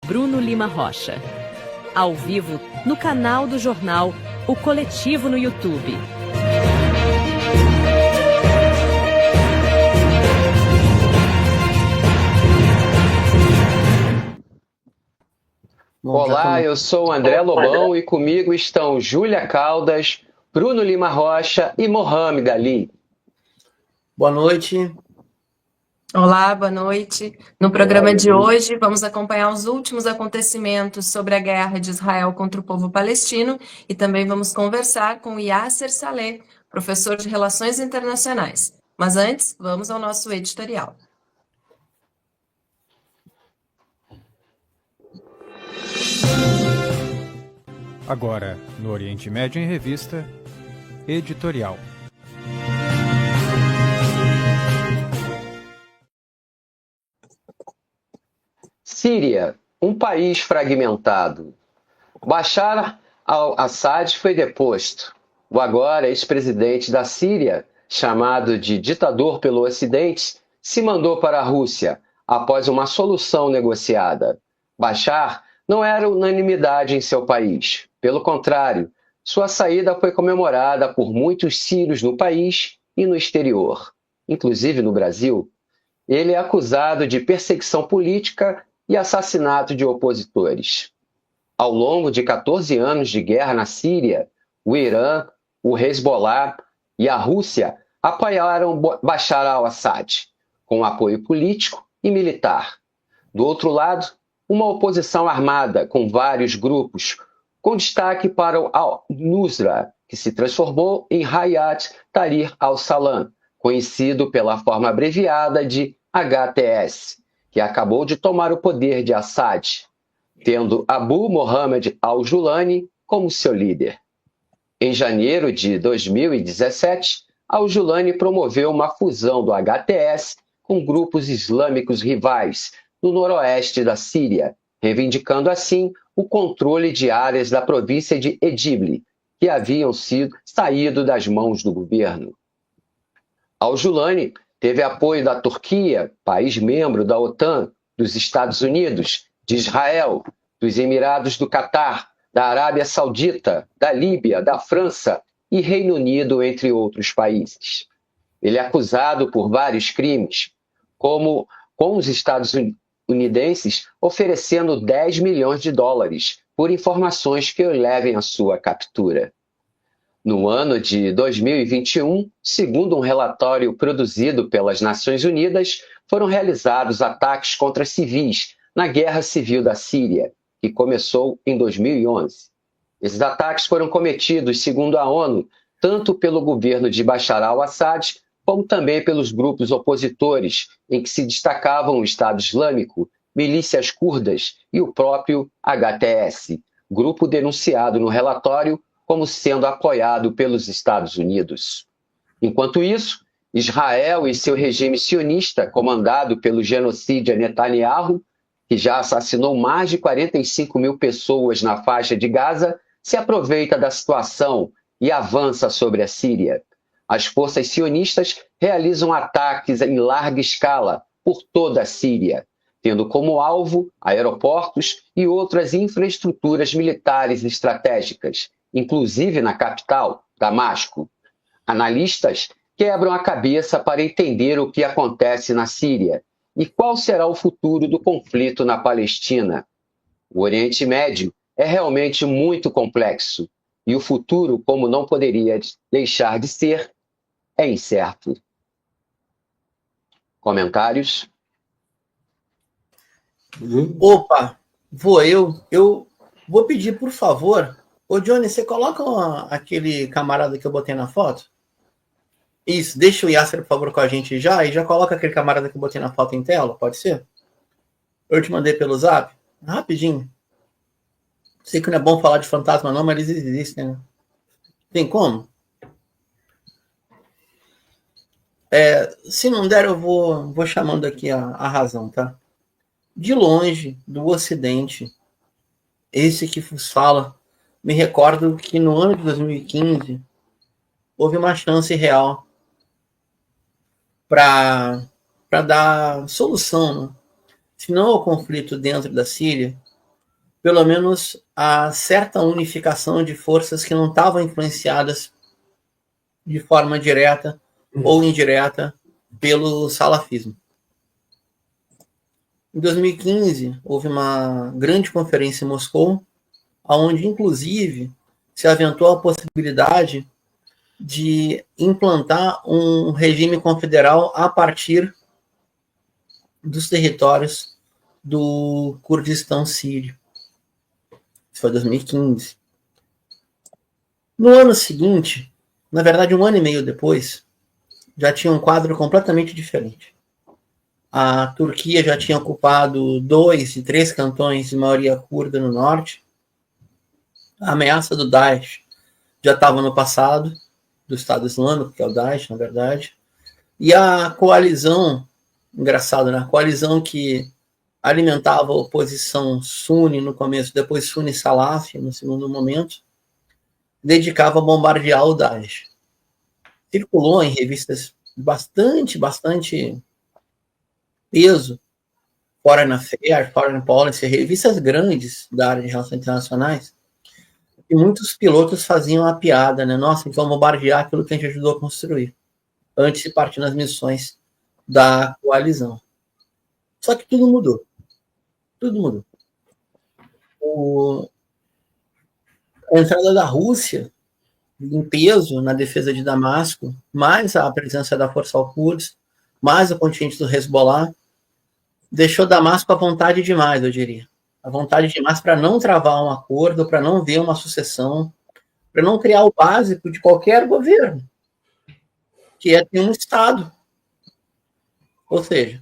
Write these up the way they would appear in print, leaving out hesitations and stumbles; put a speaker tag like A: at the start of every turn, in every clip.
A: Bruno Lima Rocha. Ao vivo, no canal do jornal O Coletivo no YouTube.
B: Olá, eu sou o André Lobão e comigo estão Júlia Caldas, Bruno Lima Rocha e Mohamed Ali.
C: Boa noite.
D: Olá, boa noite. No programa de hoje, vamos acompanhar os últimos acontecimentos sobre a guerra de Israel contra o povo palestino e também vamos conversar com Yasser Saleh, professor de Relações Internacionais. Mas antes, vamos ao nosso editorial.
E: Agora, no Oriente Médio em Revista, editorial.
B: Síria, um país fragmentado. Bashar al-Assad foi deposto. O agora ex-presidente da Síria, chamado de ditador pelo Ocidente, se mandou para a Rússia após uma solução negociada. Bashar não era unanimidade em seu país. Pelo contrário, sua saída foi comemorada por muitos sírios no país e no exterior, inclusive no Brasil. Ele é acusado de perseguição política e assassinato de opositores. Ao longo de 14 anos de guerra na Síria, o Irã, o Hezbollah e a Rússia apoiaram Bashar al-Assad, com apoio político e militar. Do outro lado, uma oposição armada com vários grupos, com destaque para o al-Nusra, que se transformou em Hayat Tahrir al-Sham, conhecido pela forma abreviada de HTS, que acabou de tomar o poder de Assad, tendo Abu Mohammed al-Julani como seu líder. Em janeiro de 2017, al-Julani promoveu uma fusão do HTS com grupos islâmicos rivais no noroeste da Síria, reivindicando assim o controle de áreas da província de Idlib, que haviam saído das mãos do governo. Al-Julani teve apoio da Turquia, país membro da OTAN, dos Estados Unidos, de Israel, dos Emirados do Catar, da Arábia Saudita, da Líbia, da França e Reino Unido, entre outros países. Ele é acusado por vários crimes, como com os estadunidenses oferecendo 10 milhões de dólares por informações que o levem à sua captura. No ano de 2021, segundo um relatório produzido pelas Nações Unidas, foram realizados ataques contra civis na Guerra Civil da Síria, que começou em 2011. Esses ataques foram cometidos, segundo a ONU, tanto pelo governo de Bashar al-Assad, como também pelos grupos opositores, em que se destacavam o Estado Islâmico, milícias curdas e o próprio HTS, grupo denunciado no relatório como sendo apoiado pelos Estados Unidos. Enquanto isso, Israel e seu regime sionista, comandado pelo genocida Netanyahu, que já assassinou mais de 45 mil pessoas na faixa de Gaza, se aproveita da situação e avança sobre a Síria. As forças sionistas realizam ataques em larga escala por toda a Síria, tendo como alvo aeroportos e outras infraestruturas militares estratégicas, inclusive na capital, Damasco. Analistas quebram a cabeça para entender o que acontece na Síria e qual será o futuro do conflito na Palestina. O Oriente Médio é realmente muito complexo e o futuro, como não poderia deixar de ser, é incerto. Comentários?
C: Opa, eu vou pedir, por favor. Ô, Johnny, você coloca aquele camarada que eu botei na foto? Isso, deixa o Yasser, por favor, com a gente já, e já coloca aquele camarada que eu botei na foto em tela, pode ser? Eu te mandei pelo Zap, rapidinho. Sei que não é bom falar de fantasma não, mas eles existem, né? Tem como? Se não der, eu vou chamando aqui a razão, tá? De longe, do Ocidente, esse que vos fala, me recordo que no ano de 2015 houve uma chance real para dar solução, né? Se não ao conflito dentro da Síria, pelo menos a certa unificação de forças que não estavam influenciadas de forma direta ou indireta pelo salafismo. Em 2015, houve uma grande conferência em Moscou, onde, inclusive, se aventou a possibilidade de implantar um regime confederal a partir dos territórios do Kurdistão sírio. Isso foi 2015. No ano seguinte, na verdade, um ano e meio depois, já tinha um quadro completamente diferente. A Turquia já tinha ocupado 2 de 3 cantões de maioria curda no norte. A ameaça do Daesh já estava no passado, do Estado Islâmico, que é o Daesh, na verdade. E a coalizão, engraçado, né? A coalizão que alimentava a oposição Sunni no começo, depois Sunni Salafi no segundo momento, dedicava a bombardear o Daesh. Circulou em revistas bastante peso, Foreign Affairs, Foreign Policy, revistas grandes da área de relações internacionais, e muitos pilotos faziam a piada, né? Nossa, então bombardear aquilo que a gente ajudou a construir, antes de partir nas missões da coalizão. Só que tudo mudou. Tudo mudou. A entrada da Rússia em peso na defesa de Damasco, mais a presença da Força Al-Quds, mais o contingente do Hezbollah, deixou Damasco à vontade demais, eu diria. À vontade demais para não travar um acordo, para não ver uma sucessão, para não criar o básico de qualquer governo, que é ter um Estado. Ou seja,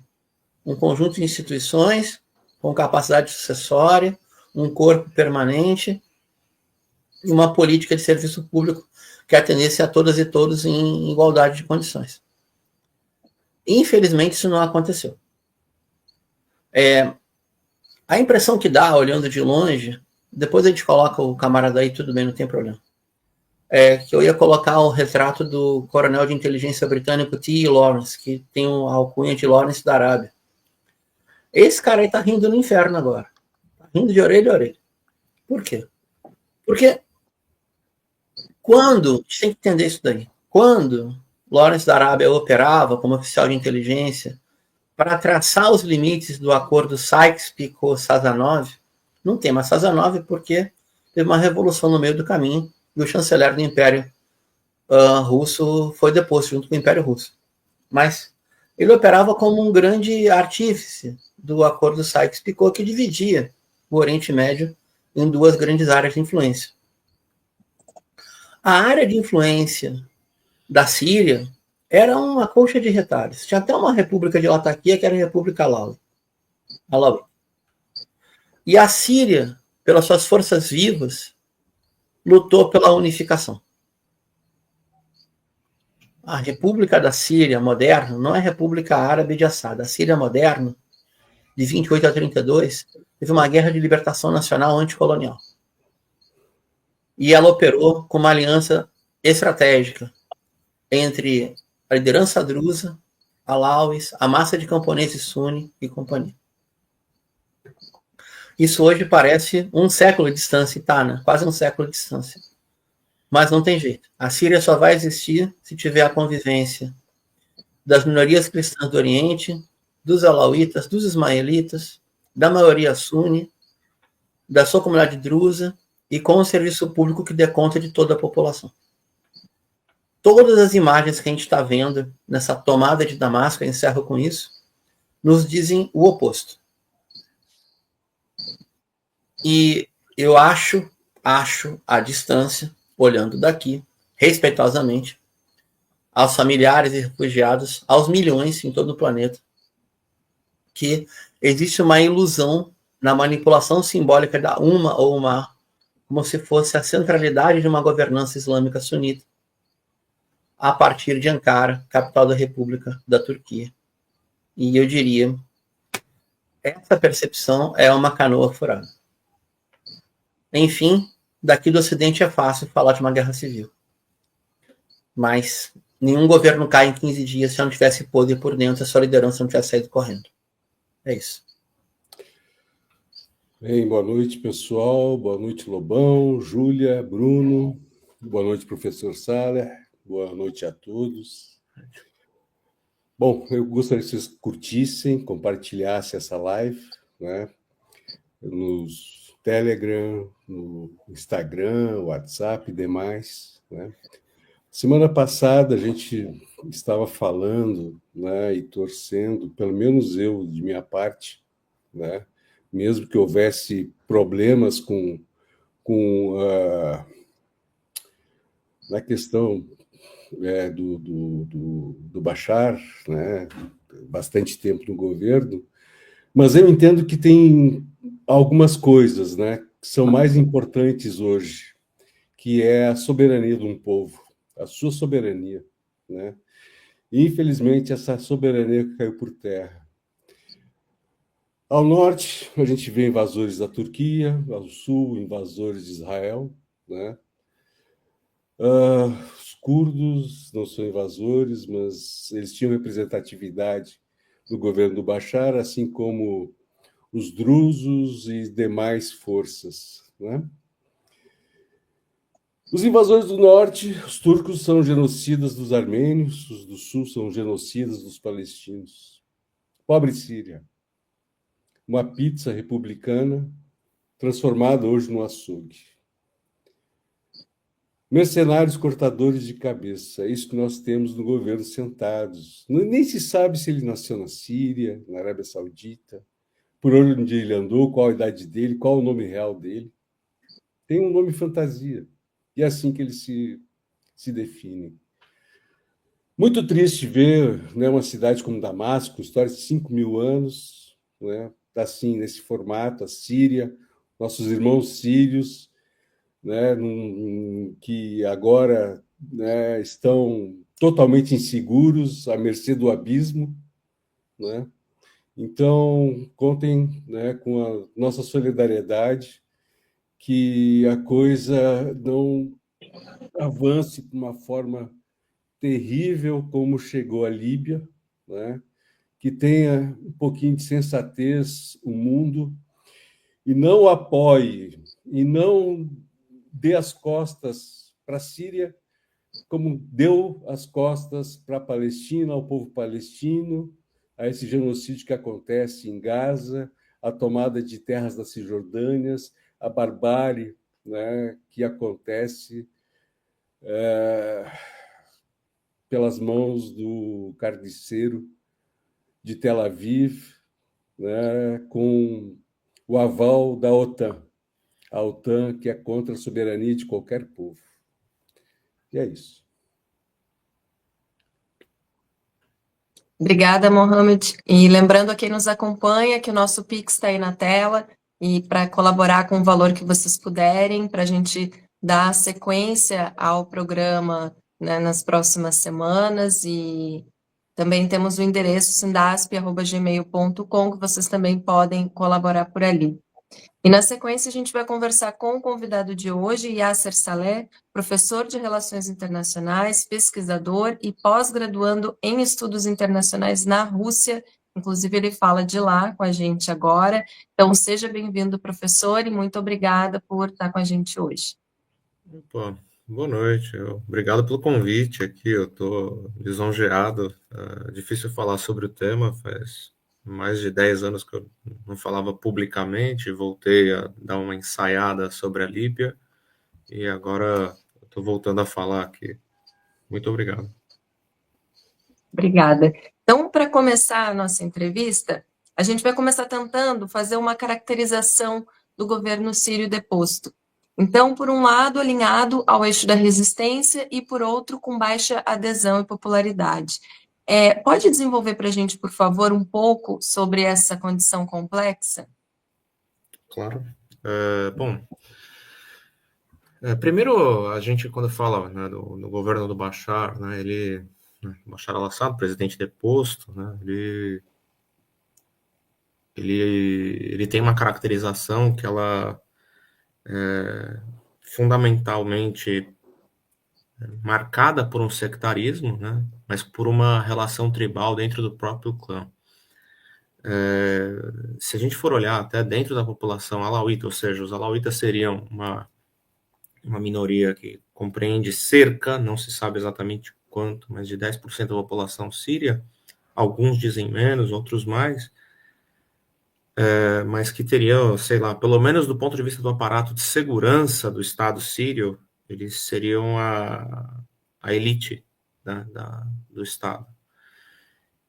C: um conjunto de instituições com capacidade sucessória, um corpo permanente e uma política de serviço público que atendesse a todas e todos em igualdade de condições. Infelizmente, isso não aconteceu. A impressão que dá, olhando de longe, depois a gente coloca o camarada aí, tudo bem, não tem problema, que eu ia colocar o retrato do coronel de inteligência britânico T. Lawrence, que tem a alcunha de Lawrence da Arábia. Esse cara aí tá rindo no inferno agora. Tá rindo de orelha a orelha. Por quê? Porque quando, a gente tem que entender isso daí, quando Lawrence da Arábia operava como oficial de inteligência para traçar os limites do acordo Sykes-Picot-Sazonov, não tem mais Sazonov porque teve uma revolução no meio do caminho e o chanceler do Império Russo foi deposto junto com o Império Russo. Mas ele operava como um grande artífice do acordo Sykes-Picot que dividia o Oriente Médio em 2 grandes áreas de influência. A área de influência da Síria era uma colcha de retalhos. Tinha até uma república de Latakia que era a República Alawi. E a Síria, pelas suas forças vivas, lutou pela unificação. A República da Síria moderna não é a República Árabe de Assad. A Síria moderna, de 28 a 32, teve uma guerra de libertação nacional anticolonial. E ela operou com uma aliança estratégica entre a liderança drusa, alauis, a massa de camponeses Sunni e companhia. Isso hoje parece um século de distância, e tá, né? Quase um século de distância. Mas não tem jeito. A Síria só vai existir se tiver a convivência das minorias cristãs do Oriente, dos alauítas, dos ismaelitas, da maioria Sunni, da sua comunidade drusa e com o serviço público que dê conta de toda a população. Todas as imagens que a gente está vendo nessa tomada de Damasco, eu encerro com isso, nos dizem o oposto. E eu acho à distância, olhando daqui, respeitosamente, aos familiares e refugiados, aos milhões em todo o planeta, que existe uma ilusão na manipulação simbólica da Umma ou Ummah, como se fosse a centralidade de uma governança islâmica sunita, a partir de Ankara, capital da República da Turquia. E eu diria, essa percepção é uma canoa furada. Enfim, daqui do Ocidente é fácil falar de uma guerra civil. Mas nenhum governo cai em 15 dias se não tivesse poder por dentro, se a sua liderança não tivesse saído correndo. É isso.
F: Bem, boa noite, pessoal. Boa noite, Lobão, Júlia, Bruno. Boa noite, professor Saller. Boa noite a todos. Bom, eu gostaria que vocês curtissem, compartilhassem essa live, né? Nos Telegram, no Instagram, WhatsApp e demais, né? Semana passada a gente estava falando, né, e torcendo, pelo menos eu, de minha parte, né, mesmo que houvesse problemas na questão do Bashar, né, bastante tempo no governo, mas eu entendo que tem algumas coisas, né, que são mais importantes hoje, que é a soberania de um povo, a sua soberania, né? E, infelizmente, essa soberania caiu por terra. Ao norte, a gente vê invasores da Turquia, ao sul, invasores de Israel, né? Os curdos não são invasores, mas eles tinham representatividade no governo do Bashar, assim como os drusos e demais forças, né? Os invasores do norte, os turcos, são genocidas dos armênios, os do sul são genocidas dos palestinos. Pobre Síria, uma pizza republicana transformada hoje no açougue. Mercenários cortadores de cabeça, é isso que nós temos no governo sentados. Nem se sabe se ele nasceu na Síria, na Arábia Saudita, por onde ele andou, qual a idade dele, qual o nome real dele. Tem um nome fantasia. E é assim que eles se definem. Muito triste ver, né, uma cidade como Damasco, com história de 5.000 anos, né, assim, nesse formato, a Síria, nossos irmãos sírios, né, que agora, né, estão totalmente inseguros, à mercê do abismo, né? Então, contem, né, com a nossa solidariedade, que a coisa não avance de uma forma terrível como chegou à Líbia, né? Que tenha um pouquinho de sensatez o mundo e não apoie e não dê as costas para a Síria, como deu as costas para a Palestina, ao povo palestino, a esse genocídio que acontece em Gaza, a tomada de terras das Cisjordânias, a barbárie, né, que acontece pelas mãos do carniceiro de Tel Aviv, né, com o aval da OTAN. A OTAN, que é contra a soberania de qualquer povo. E é isso.
D: Obrigada, Mohamed. E lembrando a quem nos acompanha que o nosso Pix está aí na tela e para colaborar com o valor que vocês puderem, para a gente dar sequência ao programa, né, nas próximas semanas. E também temos o endereço sindasp@gmail.com, que vocês também podem colaborar por ali. E na sequência a gente vai conversar com o convidado de hoje, Yasser Saleh, professor de Relações Internacionais, pesquisador e pós-graduando em Estudos Internacionais na Rússia. Inclusive ele fala de lá com a gente agora. Então seja bem-vindo, professor, e muito obrigada por estar com a gente hoje.
G: Opa, boa noite. Obrigado pelo convite aqui. Eu estou lisonjeado. É difícil falar sobre o tema, faz mais de 10 anos que eu não falava publicamente, voltei a dar uma ensaiada sobre a Líbia e agora estou voltando a falar aqui. Muito obrigado.
D: Obrigada. Então, para começar a nossa entrevista, a gente vai começar tentando fazer uma caracterização do governo sírio deposto. Então, por um lado, alinhado ao eixo da resistência e, por outro, com baixa adesão e popularidade. Pode desenvolver para a gente, por favor, um pouco sobre essa condição complexa?
G: Claro. Bom, primeiro, a gente, quando fala, né, do governo do Bashar, né, Bashar al-Assad, presidente deposto, né, ele tem uma caracterização que ela é fundamentalmente marcada por um sectarismo, né, mas por uma relação tribal dentro do próprio clã. Se a gente for olhar até dentro da população alauíta, ou seja, os alauítas seriam uma minoria que compreende cerca, não se sabe exatamente quanto, mas de 10% da população síria, alguns dizem menos, outros mais, mas que teriam, sei lá, pelo menos do ponto de vista do aparato de segurança do Estado sírio, eles seriam a elite, né, do Estado.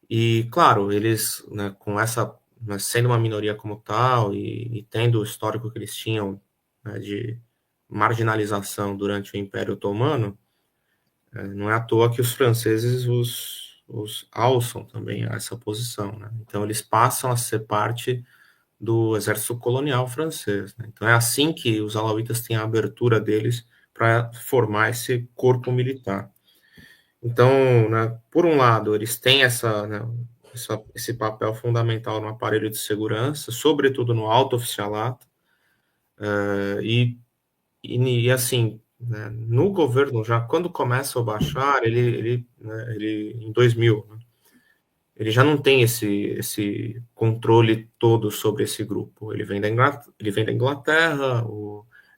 G: E, claro, eles, né, com essa, né, sendo uma minoria como tal e tendo o histórico que eles tinham, né, de marginalização durante o Império Otomano, não é à toa que os franceses os alçam também a essa posição, né? Então, eles passam a ser parte do exército colonial francês, né? Então, é assim que os alauítas têm a abertura deles para formar esse corpo militar. Então, né, por um lado, eles têm esse papel fundamental no aparelho de segurança, sobretudo no alto oficialato, e assim, né, no governo, já quando começa o Bashar, ele em 2000, né, ele já não tem esse controle todo sobre esse grupo. Ele vem da Inglaterra,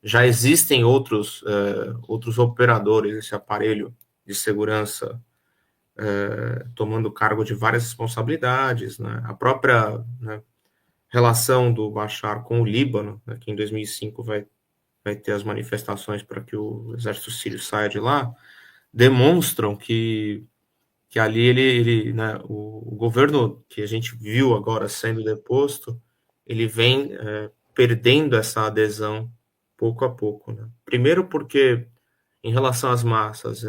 G: já existem outros operadores desse aparelho de segurança tomando cargo de várias responsabilidades, né? A própria, né, relação do Bashar com o Líbano, né, que em 2005 vai ter as manifestações para que o exército sírio saia de lá, demonstram que ali né, o governo que a gente viu agora sendo deposto, ele vem perdendo essa adesão pouco a pouco, né? Primeiro porque, em relação às massas,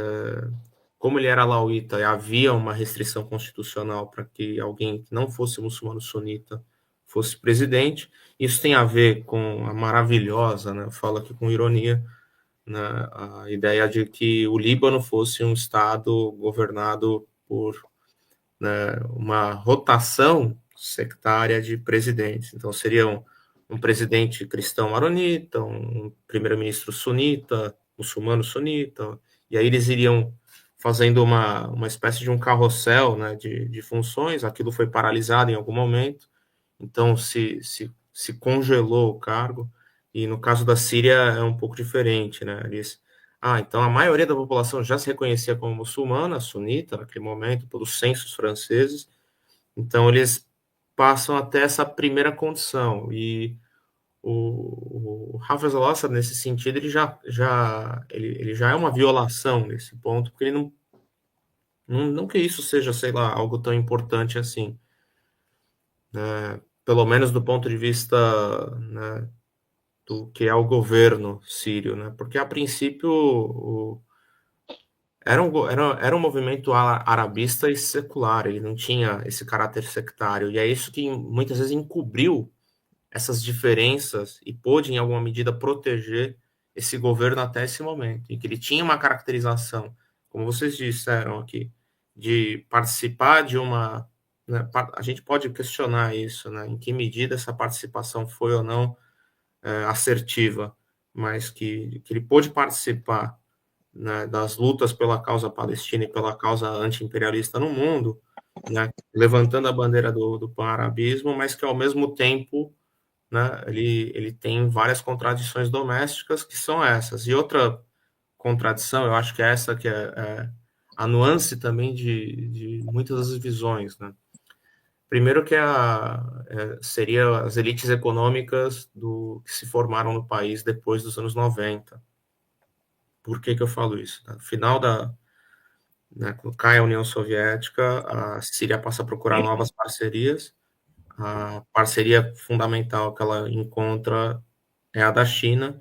G: como ele era alauíta e havia uma restrição constitucional para que alguém que não fosse muçulmano sunita fosse presidente, isso tem a ver com a maravilhosa, né, eu falo aqui com ironia, né, a ideia de que o Líbano fosse um estado governado por, né, uma rotação sectária de presidentes. Então, seria um presidente cristão maronita, um primeiro-ministro sunita, muçulmano sunita, e aí eles iriam fazendo uma espécie de um carrossel, né, de funções. Aquilo foi paralisado em algum momento, então se congelou o cargo, e no caso da Síria é um pouco diferente, né? Então a maioria da população já se reconhecia como muçulmana, sunita, naquele momento, pelos censos franceses, então eles passam até essa primeira condição, e o Hafez al-Assad, nesse sentido, ele já é uma violação nesse ponto, porque ele não que isso seja, sei lá, algo tão importante assim, né? Pelo menos do ponto de vista, né, do que é o governo sírio, né? Porque a princípio era um movimento arabista e secular, ele não tinha esse caráter sectário, e é isso que muitas vezes encobriu essas diferenças e pôde, em alguma medida, proteger esse governo até esse momento, em que ele tinha uma caracterização, como vocês disseram aqui, de participar de uma... Né, a gente pode questionar isso, né, em que medida essa participação foi ou não assertiva, mas que ele pôde participar, né, das lutas pela causa palestina e pela causa anti-imperialista no mundo, né, levantando a bandeira do pan-arabismo, mas que, ao mesmo tempo, né, ele tem várias contradições domésticas, que são essas. E outra contradição, eu acho que é essa que é a nuance também de muitas das visões, né? Primeiro que seria as elites econômicas que se formaram no país depois dos anos 90. Por que eu falo isso? No final né, quando cai a União Soviética, a Síria passa a procurar novas parcerias. A parceria fundamental que ela encontra é a da China,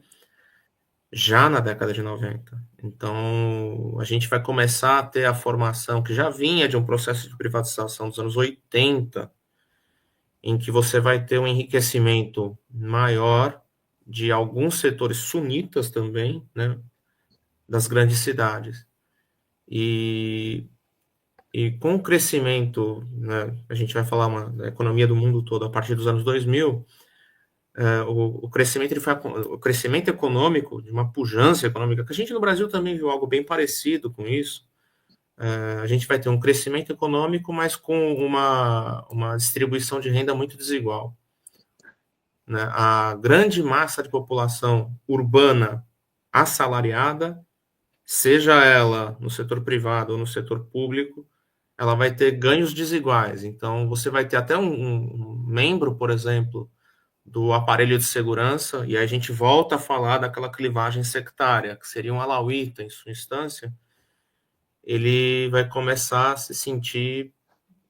G: já na década de 90. Então, a gente vai começar a ter a formação que já vinha de um processo de privatização dos anos 80, em que você vai ter um enriquecimento maior de alguns setores sunitas também, né, das grandes cidades. E com o crescimento, né, a gente vai falar da economia do mundo todo a partir dos anos 2000, o crescimento econômico, de uma pujança econômica, que a gente no Brasil também viu algo bem parecido com isso, a gente vai ter um crescimento econômico, mas com uma distribuição de renda muito desigual, né? A grande massa de população urbana assalariada, seja ela no setor privado ou no setor público, ela vai ter ganhos desiguais. Então, você vai ter até um membro, por exemplo, do aparelho de segurança, e aí a gente volta a falar daquela clivagem sectária, que seria um alauíta, em sua instância, ele vai começar a se sentir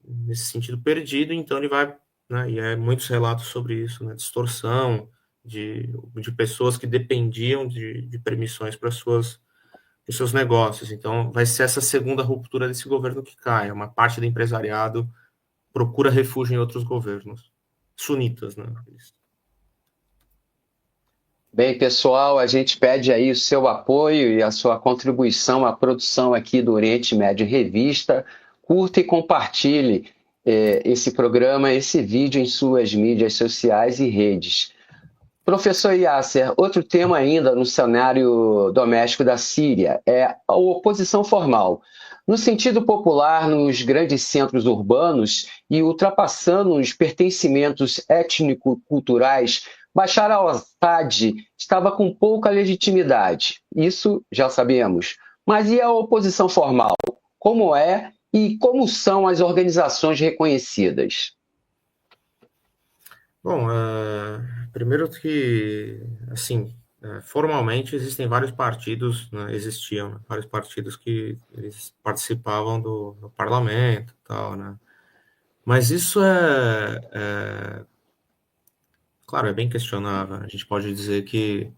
G: nesse sentido perdido, então ele vai, né, e é muitos relatos sobre isso, né, distorção de pessoas que dependiam de permissões para os seus negócios. Então, vai ser essa segunda ruptura desse governo que cai. Uma parte do empresariado procura refúgio em outros governos. Sunitas, né?
B: Bem, pessoal, a gente pede aí o seu apoio e a sua contribuição à produção aqui do Oriente Médio em Revista. Curta e compartilhe esse programa, esse vídeo em suas mídias sociais e redes. Professor Yasser, outro tema ainda no cenário doméstico da Síria é a oposição formal. No sentido popular, nos grandes centros urbanos e ultrapassando os pertencimentos étnico-culturais, Bashar al-Assad estava com pouca legitimidade. Isso já sabemos. Mas e a oposição formal? Como é e como são as organizações reconhecidas?
G: Bom, primeiro que, assim, formalmente existem vários partidos, né, existiam, né, vários partidos que eles participavam do parlamento e tal, né? Mas isso claro, é bem questionável. A gente pode dizer que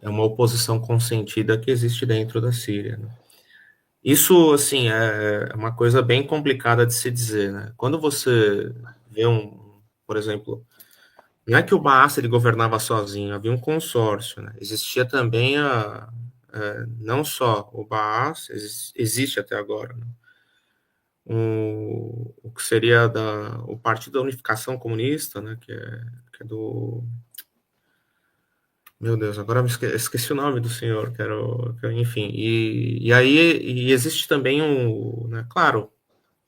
G: é uma oposição consentida que existe dentro da Síria, né? Isso, assim, é uma coisa bem complicada de se dizer, né? Quando você vê por exemplo, não é que o Baas ele governava sozinho, havia um consórcio, né? Existia também não só o Baas, existe até agora, né? O que seria o Partido da Unificação Comunista, né? Que é do... Meu Deus, agora esqueci o nome do senhor, enfim. E aí existe também né, claro,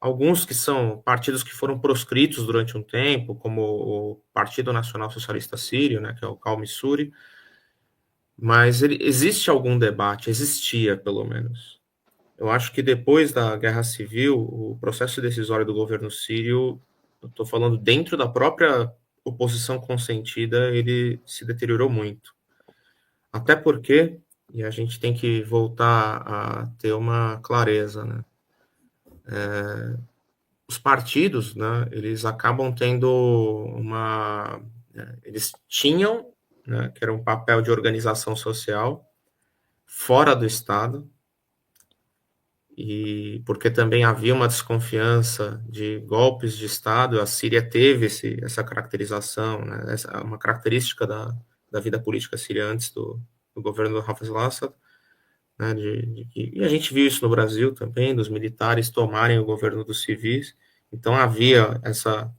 G: alguns que são partidos que foram proscritos durante um tempo, como o Partido Nacional Socialista Sírio, né, que é o Calmissuri, mas existe algum debate, existia pelo menos. Eu acho que depois da Guerra Civil, o processo decisório do governo sírio, eu estou falando dentro da própria oposição consentida, ele se deteriorou muito. Até porque, e a gente tem que voltar a ter uma clareza, né? Os partidos, né, eles acabam tendo eles tinham, né, que era um papel de organização social fora do Estado, e porque também havia uma desconfiança de golpes de Estado, a Síria teve essa caracterização, né, uma característica da vida política síria antes do governo do Hafez al-Assad, né, e a gente viu isso no Brasil também, dos militares tomarem o governo dos civis. Então havia essa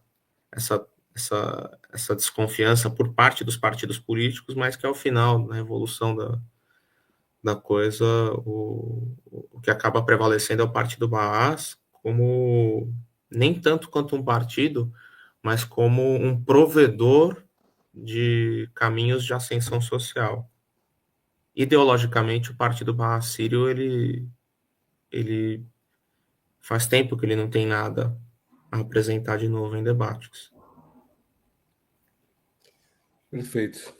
G: desconfiança por parte dos partidos políticos, mas que ao final, na evolução da coisa, o que acaba prevalecendo é o Partido Baas, como nem tanto quanto um partido, mas como um provedor de caminhos de ascensão social. Ideologicamente, o Partido Baas Sírio, ele faz tempo que ele não tem nada a apresentar de novo em debates.
F: Perfeito.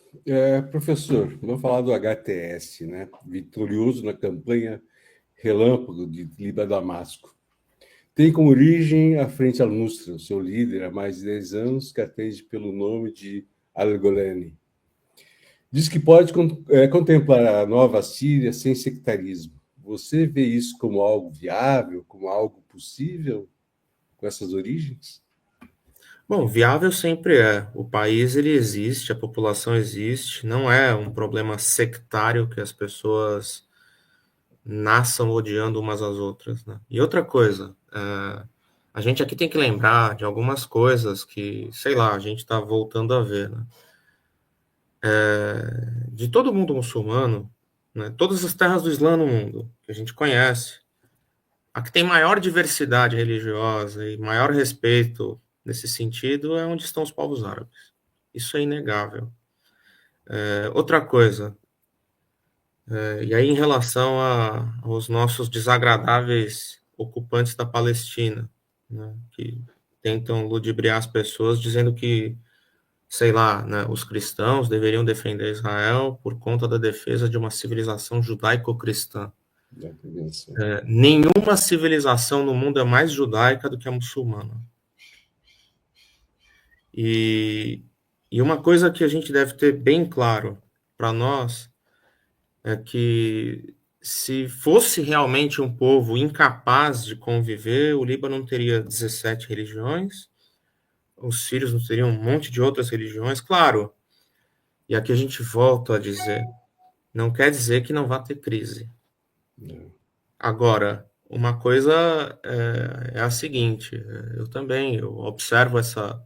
F: Professor, vamos falar do HTS, né? Vitorioso na campanha Relâmpago de Liba-Damasco. Tem como origem a Frente al-Nusra, seu líder há mais de 10 anos, que atende pelo nome de Al-Golani. Diz que pode contemplar a nova Síria sem sectarismo. Você vê isso como algo viável, como algo possível, com essas origens?
G: Bom, viável sempre é. O país ele existe, a população existe, não é um problema sectário que as pessoas nasçam odiando umas às outras, né? E outra coisa, a gente aqui tem que lembrar de algumas coisas que, sei lá, a gente está voltando a ver, né? De todo mundo muçulmano, né, todas as terras do Islã no mundo, que a gente conhece, A que tem maior diversidade religiosa e maior respeito nesse sentido é onde estão os povos árabes. Isso é inegável. Outra coisa, e aí em relação aos nossos desagradáveis ocupantes da Palestina, né, que tentam ludibriar as pessoas dizendo que, sei lá, né, os cristãos deveriam defender Israel por conta da defesa de uma civilização judaico-cristã. Nenhuma civilização no mundo é mais judaica do que a muçulmana. E uma coisa que a gente deve ter bem claro para nós é que se fosse realmente um povo incapaz de conviver, o Líbano não teria 17 religiões, os sírios não teriam um monte de outras religiões, claro. E aqui a gente volta a dizer, não quer dizer que não vá ter crise. Agora, uma coisa é a seguinte, eu observo essa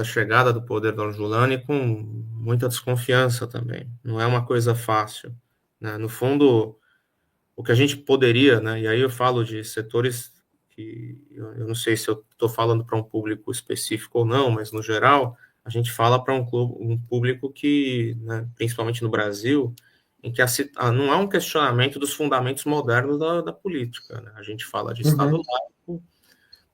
G: chegada do poder do Al-Julani com muita desconfiança também. Não é uma coisa fácil, né? No fundo, o que a gente poderia, né? E aí eu falo de setores que eu não sei se eu estou falando para um público específico ou não, mas no geral a gente fala para um público que, né, principalmente no Brasil, em que não há um questionamento dos fundamentos modernos da política, né? A gente fala de Estado laico.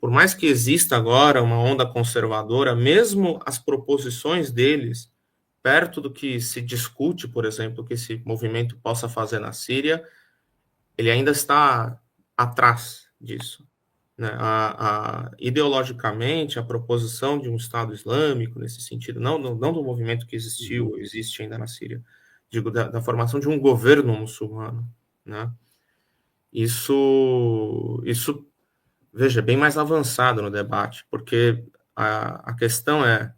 G: Por mais que exista agora uma onda conservadora, mesmo as proposições deles, perto do que se discute, por exemplo, que esse movimento possa fazer na Síria, ele ainda está atrás disso, né? Ideologicamente, a proposição de um Estado Islâmico, nesse sentido, não do movimento que existe ainda na Síria, digo, da formação de um governo muçulmano, né? Isso veja, bem mais avançado no debate, porque a questão é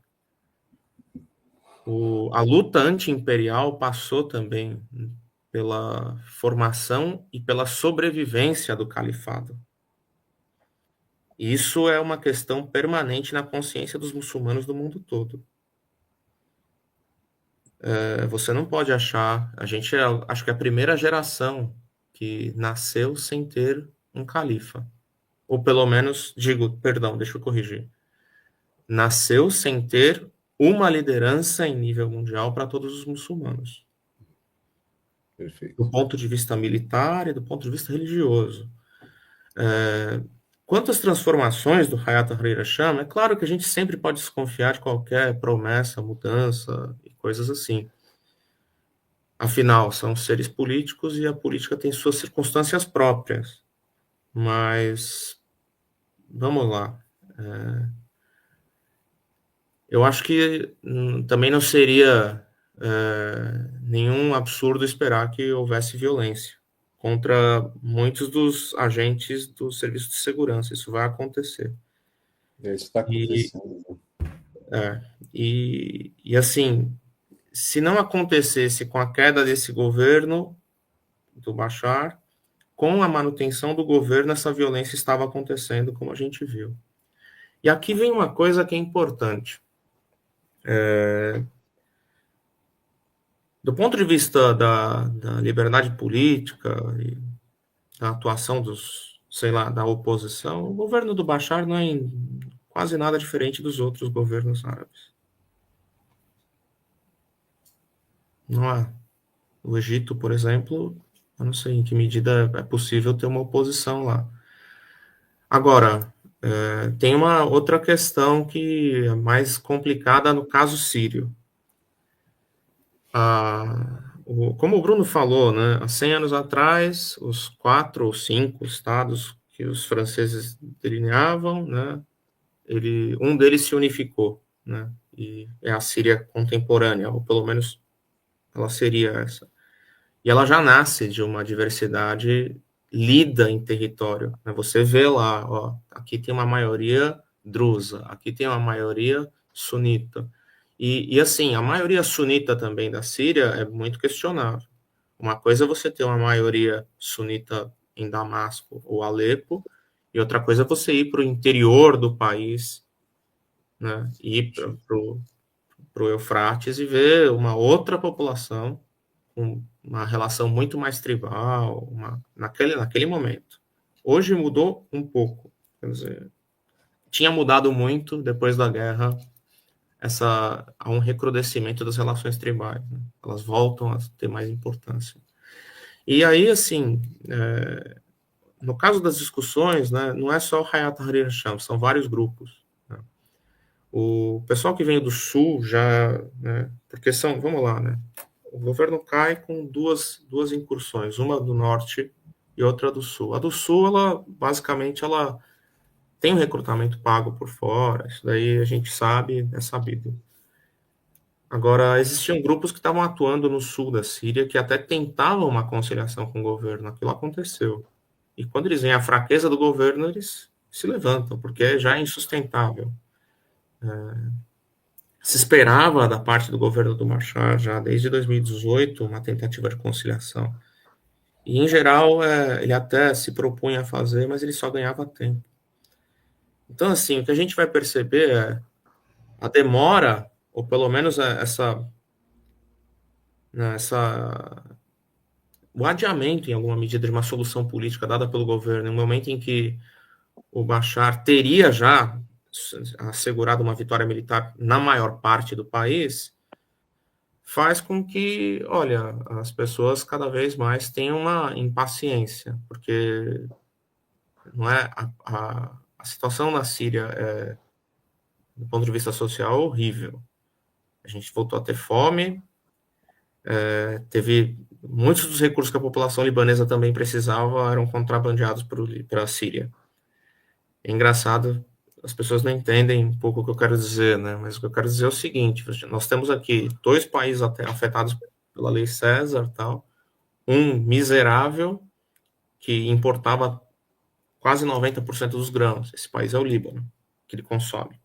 G: a luta anti-imperial passou também pela formação e pela sobrevivência do califado. Isso é uma questão permanente na consciência dos muçulmanos do mundo todo. Você não pode achar... acho que é a primeira geração que nasceu sem ter um califa. Ou pelo menos, deixa eu corrigir. Nasceu sem ter uma liderança em nível mundial para todos os muçulmanos. Perfeito. Do ponto de vista militar e do ponto de vista religioso. Quanto às transformações do Hayat Tahrir al-Sham, é claro que a gente sempre pode desconfiar de qualquer promessa, mudança e coisas assim. Afinal, são seres políticos e a política tem suas circunstâncias próprias. Mas, vamos lá. Eu acho que também não seria nenhum absurdo esperar que houvesse violência contra muitos dos agentes do serviço de segurança. Isso vai acontecer.
F: Isso está acontecendo.
G: E assim, se não acontecesse com a queda desse governo, do Bashar, com a manutenção do governo, essa violência estava acontecendo, como a gente viu. E aqui vem uma coisa que é importante. Do ponto de vista da liberdade política e da atuação da oposição, o governo do Bashar não é quase nada diferente dos outros governos árabes. Não há. O Egito, por exemplo, eu não sei em que medida é possível ter uma oposição lá. Agora, tem uma outra questão que é mais complicada no caso sírio. Como o Bruno falou, né, há 100 anos atrás, os 4 ou 5 estados que os franceses delineavam, né, um deles se unificou, né, e é a Síria contemporânea, ou pelo menos ela seria essa. E ela já nasce de uma diversidade lida em território, né? Você vê lá, ó, aqui tem uma maioria drusa, aqui tem uma maioria sunita. E assim, a maioria sunita também da Síria é muito questionável. Uma coisa é você ter uma maioria sunita em Damasco ou Alepo, e outra coisa é você ir para o interior do país, né, ir para o Eufrates e ver uma outra população com uma relação muito mais tribal, naquele momento, Hoje mudou um pouco, quer dizer, tinha mudado muito depois da guerra, há um recrudescimento das relações tribais, né? Elas voltam a ter mais importância. E aí, assim, no caso das discussões, né, não é só o Hayat Tahrir al-Sham, são vários grupos. Né? O pessoal que vem do Sul já, né, porque vamos lá, né, o governo cai com duas incursões, uma do Norte e outra do Sul. A do Sul, basicamente, ela tem um recrutamento pago por fora, isso daí a gente sabe, é sabido. Agora, existiam grupos que estavam atuando no sul da Síria que até tentavam uma conciliação com o governo, aquilo aconteceu. E quando eles veem a fraqueza do governo, eles se levantam, porque já é insustentável. Se esperava da parte do governo do Bashar, já desde 2018, uma tentativa de conciliação. E, em geral, ele até se propunha a fazer, mas ele só ganhava tempo. Então, assim, o que a gente vai perceber é a demora, ou pelo menos o adiamento, em alguma medida, de uma solução política dada pelo governo, no momento em que o Bashar teria já assegurado uma vitória militar na maior parte do país, faz com que, olha, as pessoas cada vez mais tenham uma impaciência, porque não é a situação na Síria, do ponto de vista social, horrível. A gente voltou a ter fome, teve muitos dos recursos que a população libanesa também precisava eram contrabandeados para a Síria. É engraçado, as pessoas não entendem um pouco o que eu quero dizer, né? Mas o que eu quero dizer é o seguinte: nós temos aqui 2 países até afetados pela lei César, tal, um miserável que importava quase 90% dos grãos. Esse país é o Líbano, que ele consome.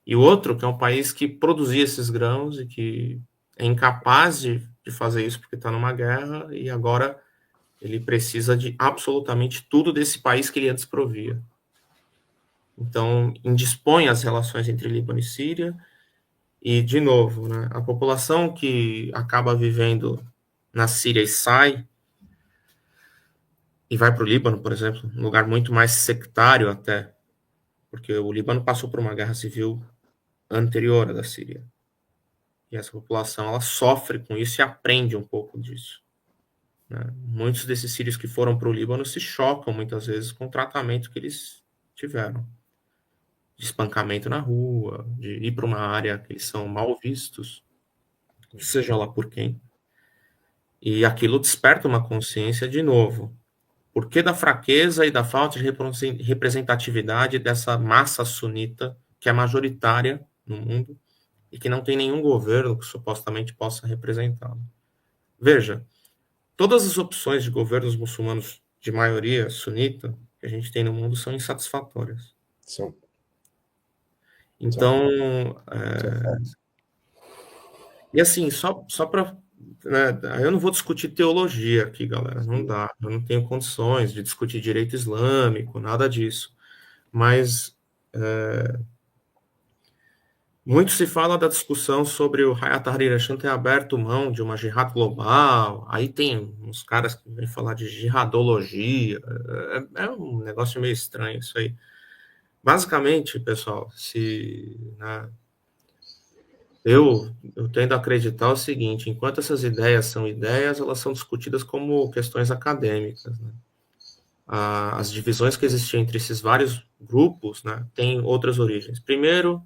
G: E o outro, que é um país que produzia esses grãos e que é incapaz de fazer isso porque está numa guerra, e agora ele precisa de absolutamente tudo desse país que ele antes provia. Então, indispõe as relações entre Líbano e Síria, e, de novo, né, a população que acaba vivendo na Síria e sai, e vai para o Líbano, por exemplo, um lugar muito mais sectário até, porque o Líbano passou por uma guerra civil anterior à da Síria. E essa população, ela sofre com isso e aprende um pouco disso. Né? Muitos desses sírios que foram para o Líbano se chocam, muitas vezes, com o tratamento que eles tiveram. De espancamento na rua, de ir para uma área que eles são mal vistos, seja lá por quem. E aquilo desperta uma consciência de novo. Por que da fraqueza e da falta de representatividade dessa massa sunita, que é majoritária no mundo, e que não tem nenhum governo que supostamente possa representá-lo? Veja, todas as opções de governos muçulmanos de maioria sunita que a gente tem no mundo são insatisfatórias.
F: São.
G: Então, e assim, só para... Né, eu não vou discutir teologia aqui, galera, não dá, eu não tenho condições de discutir direito islâmico, nada disso, mas muito se fala da discussão sobre o Hayat Tahrir al-Sham ter aberto mão de uma jihad global, aí tem uns caras que vêm falar de jihadologia, é um negócio meio estranho isso aí. Basicamente, pessoal, né, eu tendo a acreditar o seguinte: enquanto essas ideias são ideias, elas são discutidas como questões acadêmicas. Né? As divisões que existiam entre esses vários grupos, né, têm outras origens. Primeiro,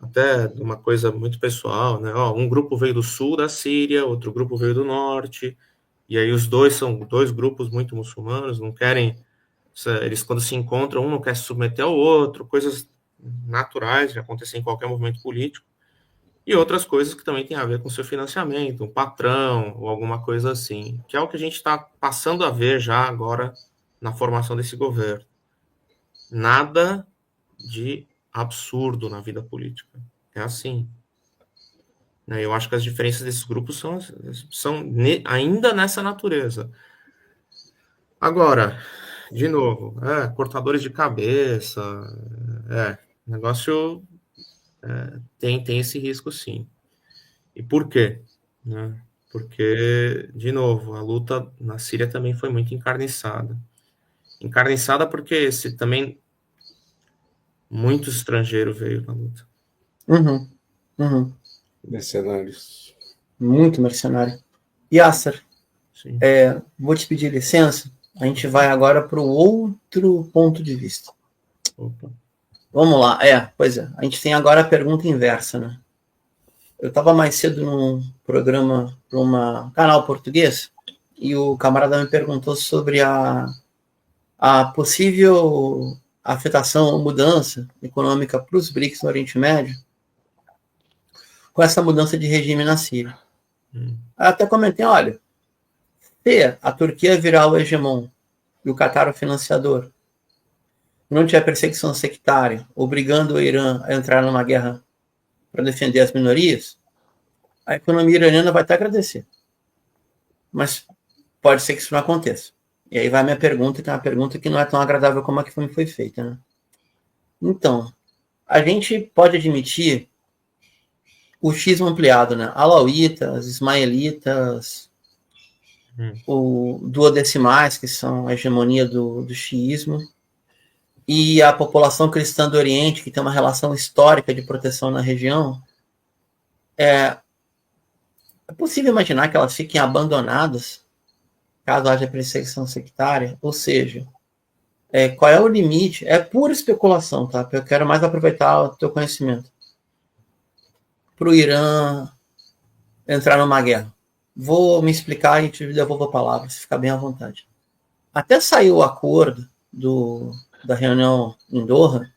G: até uma coisa muito pessoal, né? Um grupo veio do sul da Síria, outro grupo veio do norte, e aí os dois são 2 grupos muito muçulmanos, não querem... Eles, quando se encontram, um não quer se submeter ao outro, coisas naturais que acontecem em qualquer movimento político. E outras coisas que também têm a ver com seu financiamento, um patrão ou alguma coisa assim, que é o que a gente está passando a ver já agora na formação desse governo. Nada de absurdo na vida política. É assim. Eu acho que as diferenças desses grupos são ainda nessa natureza. Agora, de novo, cortadores de cabeça, negócio... tem esse risco, sim. E por quê? Né? Porque, de novo, a luta na Síria também foi muito encarniçada. encarniçada porque também muito estrangeiro veio na luta.
C: Uhum, uhum.
F: Mercenários.
C: Muito mercenário. Yasser,
G: Sim.
C: vou te pedir licença. A gente vai agora para o outro ponto de vista.
G: Opa.
C: Vamos lá. Pois é. A gente tem agora a pergunta inversa, né? Eu estava mais cedo num programa para um canal português e o camarada me perguntou sobre a possível afetação ou mudança econômica para os BRICS no Oriente Médio com essa mudança de regime na Síria. Eu até comentei, olha, se a Turquia virar o hegemon e o Catar o financiador, não tiver perseguição sectária, obrigando o Irã a entrar numa guerra para defender as minorias, a economia iraniana vai até agradecer. Mas pode ser que isso não aconteça. E aí vai a minha pergunta, que é uma pergunta que não é tão agradável como a que foi feita, né? Então, a gente pode admitir o xismo ampliado, né? Alauítas, ismaelitas, o duodecimais, que são a hegemonia do xiismo, e a população cristã do Oriente, que tem uma relação histórica de proteção na região. É possível imaginar que elas fiquem abandonadas caso haja perseguição sectária? Ou seja, qual é o limite? É pura especulação, tá? Eu quero mais aproveitar o teu conhecimento. Para o Irã entrar numa guerra. Vou me explicar e te devolvo a palavra, se ficar bem à vontade. Até saiu o acordo da reunião em Doha,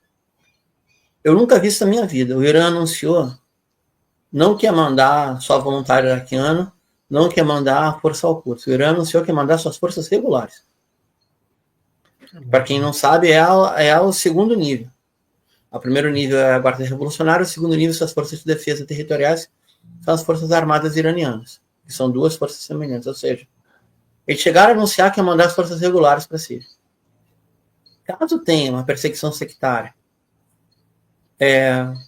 C: eu nunca vi isso na minha vida. O Irã anunciou não que ia mandar só voluntário iraquiano, não que ia mandar força ao curso. O Irã anunciou que ia mandar suas forças regulares. Para quem não sabe, é o segundo nível. O primeiro nível é a Guarda Revolucionária, o segundo nível são as forças de defesa territoriais, são as forças armadas iranianas, que são duas forças semelhantes. Ou seja, eles chegaram a anunciar que ia mandar as forças regulares para a Síria. Caso tenha uma perseguição sectária,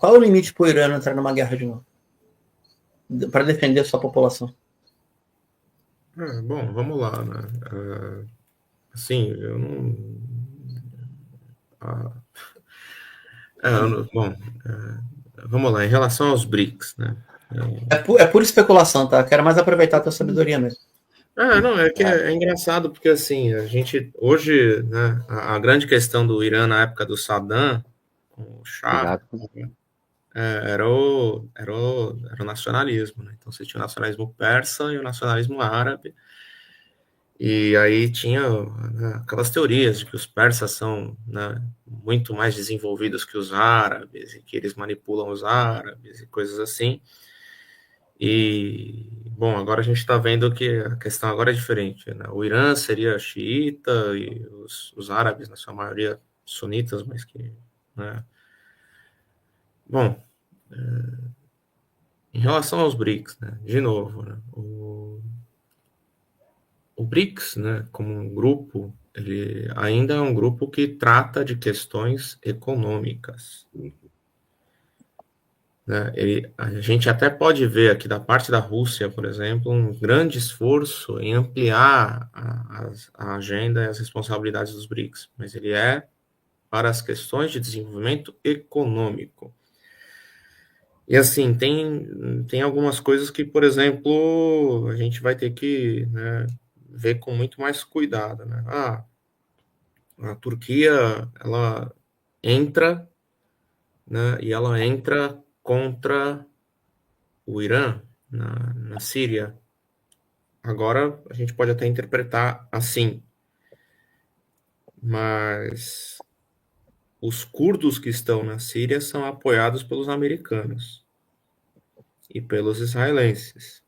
C: qual é o limite para o Irã entrar numa guerra de novo? Para defender a sua população?
G: Bom, vamos lá, né? Assim, eu não... vamos lá, em relação aos BRICS, né?
C: É pura especulação, tá? Quero mais aproveitar a tua sabedoria mesmo.
G: Não, é que é engraçado, porque assim, a gente, hoje, né, a grande questão do Irã na época do Saddam, com o Shah, era o nacionalismo, né? Então você tinha o nacionalismo persa e o nacionalismo árabe, e aí tinha, né, aquelas teorias de que os persas são, né, muito mais desenvolvidos que os árabes, e que eles manipulam os árabes, e coisas assim. E, bom, agora a gente está vendo que a questão agora é diferente, né? O Irã seria xiita e os árabes, na sua maioria, sunitas, mas que, né? Bom, em relação aos BRICS, né? De novo, né? O BRICS, né, como um grupo, ele ainda é um grupo que trata de questões econômicas. Né? A gente até pode ver aqui da parte da Rússia, por exemplo, um grande esforço em ampliar a agenda e as responsabilidades dos BRICS, mas ele é para as questões de desenvolvimento econômico. E assim, tem algumas coisas que, por exemplo, a gente vai ter que, né, ver com muito mais cuidado. Né? A Turquia, ela entra, né, e ela entra contra o Irã, na Síria. Agora, a gente pode até interpretar assim, mas os curdos que estão na Síria são apoiados pelos americanos e pelos israelenses.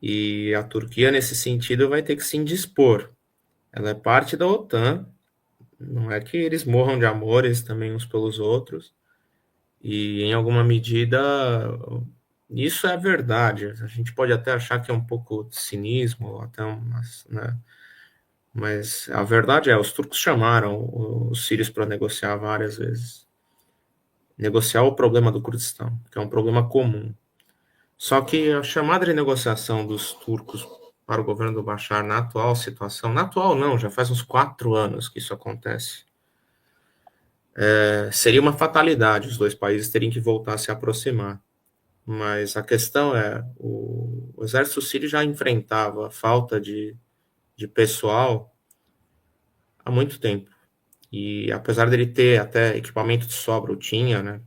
G: E a Turquia, nesse sentido, vai ter que se indispor. Ela é parte da OTAN, não é que eles morram de amores também uns pelos outros, e em alguma medida isso é a verdade. A gente pode até achar que é um pouco de cinismo, até né? Mas a verdade é, os turcos chamaram os sírios para negociar várias vezes. Negociar o problema do Kurdistão, que é um problema comum. Só que a chamada de negociação dos turcos para o governo do Bashar na atual situação, na atual não, já faz uns 4 anos que isso acontece, seria uma fatalidade os dois países terem que voltar a se aproximar. Mas a questão é, o exército sírio já enfrentava a falta de pessoal há muito tempo. E apesar dele ter até equipamento de sobra, ou tinha, né?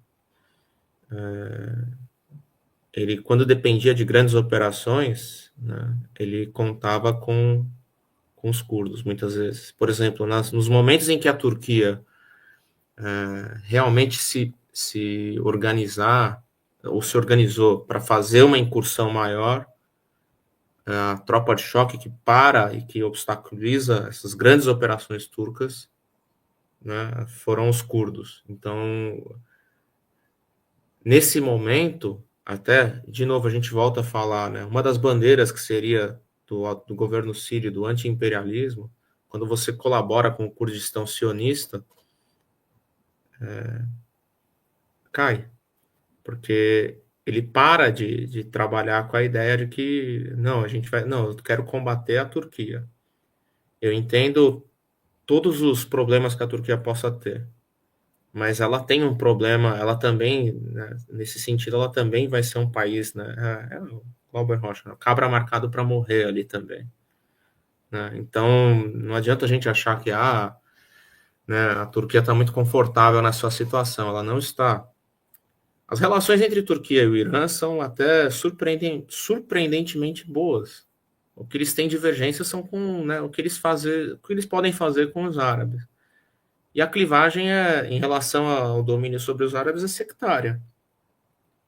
G: Ele, quando dependia de grandes operações, né, ele contava com os curdos, muitas vezes. Por exemplo, nos momentos em que a Turquia realmente se organizar, ou se organizou para fazer uma incursão maior, a tropa de choque que para e que obstaculiza essas grandes operações turcas, né, foram os curdos. Então, nesse momento, até, de novo, a gente volta a falar, né, uma das bandeiras que seria do governo sírio, do anti-imperialismo, quando você colabora com o Kurdistão sionista, cai. Porque ele para de trabalhar com a ideia de que, não, eu quero combater a Turquia. Eu entendo todos os problemas que a Turquia possa ter, mas ela tem um problema, ela também, né, nesse sentido, ela também vai ser um país, né, o Glauber Rocha, né, cabra marcado para morrer ali também. Né? Então, não adianta a gente achar que né, a Turquia está muito confortável na sua situação, ela não está. As relações entre Turquia e o Irã são até surpreendentemente boas. O que eles têm divergência são com, né, o que eles podem fazer com os árabes. E a clivagem em relação ao domínio sobre os árabes é sectária.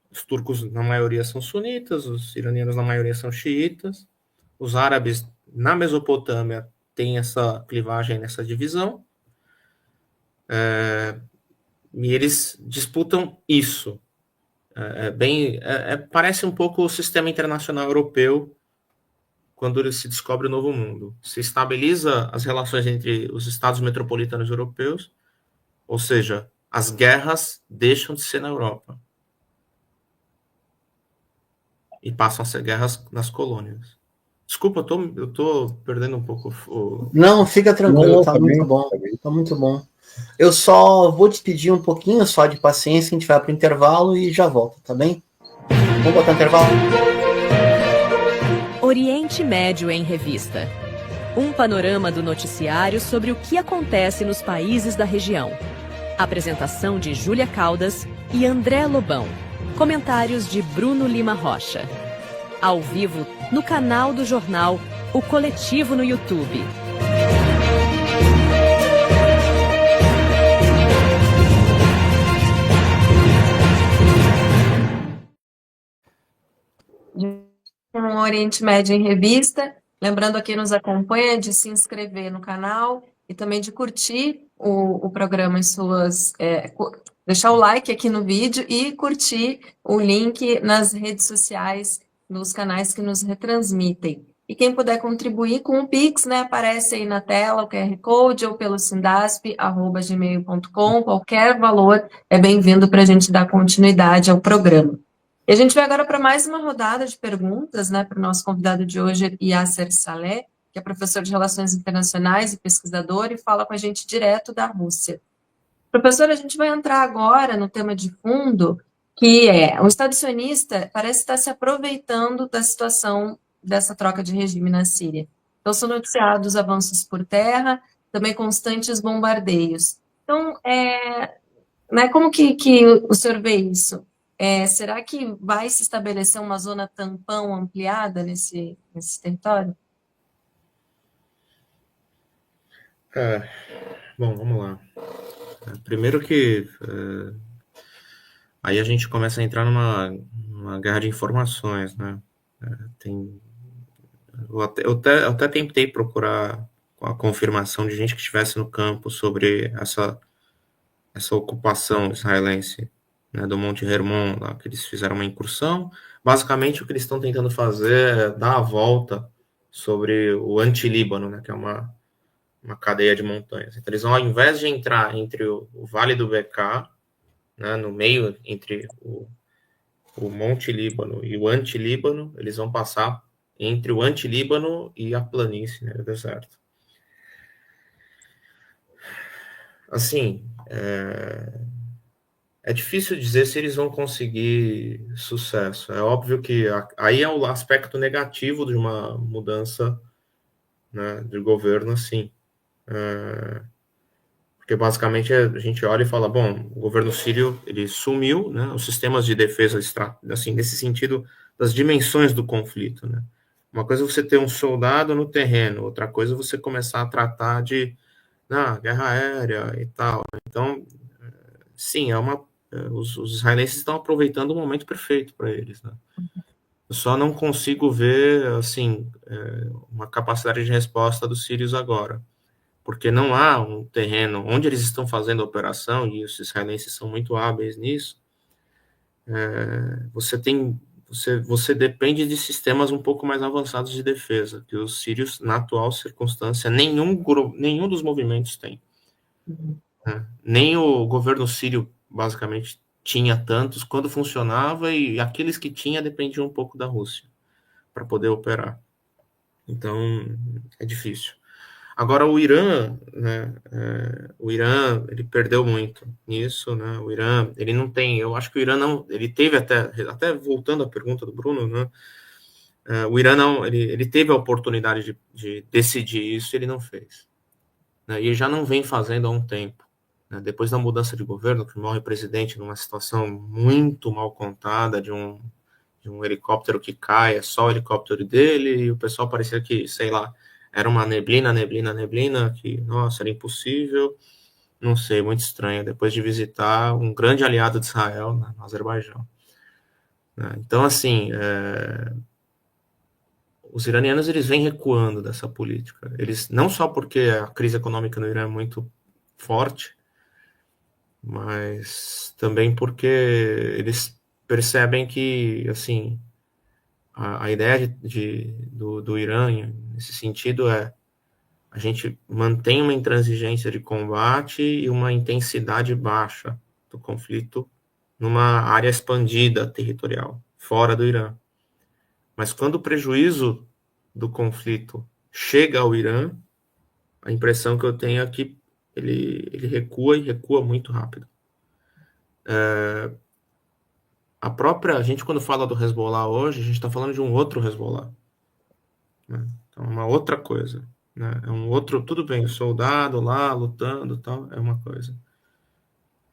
G: Os turcos, na maioria, são sunitas, os iranianos, na maioria, são xiitas. Os árabes, na Mesopotâmia, têm essa clivagem, nessa divisão. E eles disputam isso. Parece um pouco o sistema internacional europeu quando ele se descobre o Novo Mundo. Se estabiliza as relações entre os estados metropolitanos europeus, ou seja, as guerras deixam de ser na Europa e passam a ser guerras nas colônias. Desculpa, eu tô perdendo um pouco o...
C: Não, fica tranquilo,
F: Não,
C: tá
F: tá
C: muito
F: bem,
C: bom.
F: tá bem.
C: Tá muito bom. Eu só vou te pedir um pouquinho só de paciência, a gente vai para o intervalo e já volta, tá bem? Vamos botar intervalo?
A: Oriente Médio em Revista. Um panorama do noticiário sobre o que acontece nos países da região. Apresentação de Júlia Caldas e André Lobão. Comentários de Bruno Lima Rocha. Ao vivo no canal do jornal O Coletivo no YouTube.
D: Com Oriente Médio em Revista. Lembrando a quem nos acompanha de se inscrever no canal e também de curtir o programa em suas... deixar o like aqui no vídeo e curtir o link nas redes sociais, nos canais que nos retransmitem. E quem puder contribuir com o Pix, né, aparece aí na tela o QR Code ou pelo sindasp@gmail.com, qualquer valor é bem-vindo para a gente dar continuidade ao programa. E a gente vai agora para mais uma rodada de perguntas, né, para o nosso convidado de hoje, Yasser Saleh, que é professor de Relações Internacionais e pesquisador e fala com a gente direto da Rússia. Professor, a gente vai entrar agora no tema de fundo, que é o Estado sionista parece estar se aproveitando da situação dessa troca de regime na Síria. Então, são noticiados avanços por terra, também constantes bombardeios. Então, né, como que o senhor vê isso? Será que vai se estabelecer uma zona tampão ampliada nesse território?
G: Bom, vamos lá. Primeiro que aí a gente começa a entrar numa guerra de informações, né? Eu até tentei procurar a confirmação de gente que estivesse no campo sobre essa ocupação israelense, né, do Monte Hermon, lá, que eles fizeram uma incursão. Basicamente, o que eles estão tentando fazer é dar a volta sobre o Anti-Líbano, né, que é uma cadeia de montanhas. Então, eles vão, ao invés de entrar entre o Vale do Bekaa, né, no meio entre o Monte Líbano e o Anti-Líbano, eles vão passar entre o anti-Líbano e a planície, né, o deserto. Assim, é difícil dizer se eles vão conseguir sucesso. É óbvio que aí é o aspecto negativo de uma mudança, né, de governo, assim. Porque basicamente a gente olha e fala, bom, o governo sírio, ele sumiu, né, os sistemas de defesa, assim, nesse sentido das dimensões do conflito, né. Uma coisa é você ter um soldado no terreno, outra coisa é você começar a tratar de guerra aérea e tal. Então, sim, os israelenses estão aproveitando o momento perfeito para eles, né. Eu só não consigo ver, assim, uma capacidade de resposta dos sírios agora, porque não há um terreno onde eles estão fazendo a operação, e os israelenses são muito hábeis nisso. Você depende de sistemas um pouco mais avançados de defesa, que os sírios, na atual circunstância, nenhum dos movimentos tem. Né? Nem o governo sírio, basicamente, tinha tantos quando funcionava, e aqueles que tinha dependiam um pouco da Rússia para poder operar. Então, é difícil. Agora, o Irã, né, ele perdeu muito nisso, né, o Irã, ele não tem, eu acho que o Irã não, ele teve até voltando à pergunta do Bruno, né, o Irã não, ele teve a oportunidade de decidir isso e ele não fez. Né, e já não vem fazendo há um tempo. Né, depois da mudança de governo, que morre o presidente numa situação muito mal contada, de um helicóptero que cai, é só o helicóptero dele, e o pessoal parecia que, sei lá, era uma neblina, que, nossa, era impossível, não sei, muito estranho, depois de visitar um grande aliado de Israel, né, no Azerbaijão. Né? Então, assim, os iranianos, eles vêm recuando dessa política. Eles, não só porque a crise econômica no Irã é muito forte, mas também porque eles percebem que, assim, a ideia do Irã, nesse sentido, a gente mantém uma intransigência de combate e uma intensidade baixa do conflito numa área expandida territorial, fora do Irã. Mas quando o prejuízo do conflito chega ao Irã, a impressão que eu tenho é que ele recua, e recua muito rápido. A gente, quando fala do Hezbollah hoje, a gente está falando de um outro Hezbollah. Né? Então, uma outra coisa. Né? É um outro, tudo bem, o soldado lá lutando, tal, é uma coisa.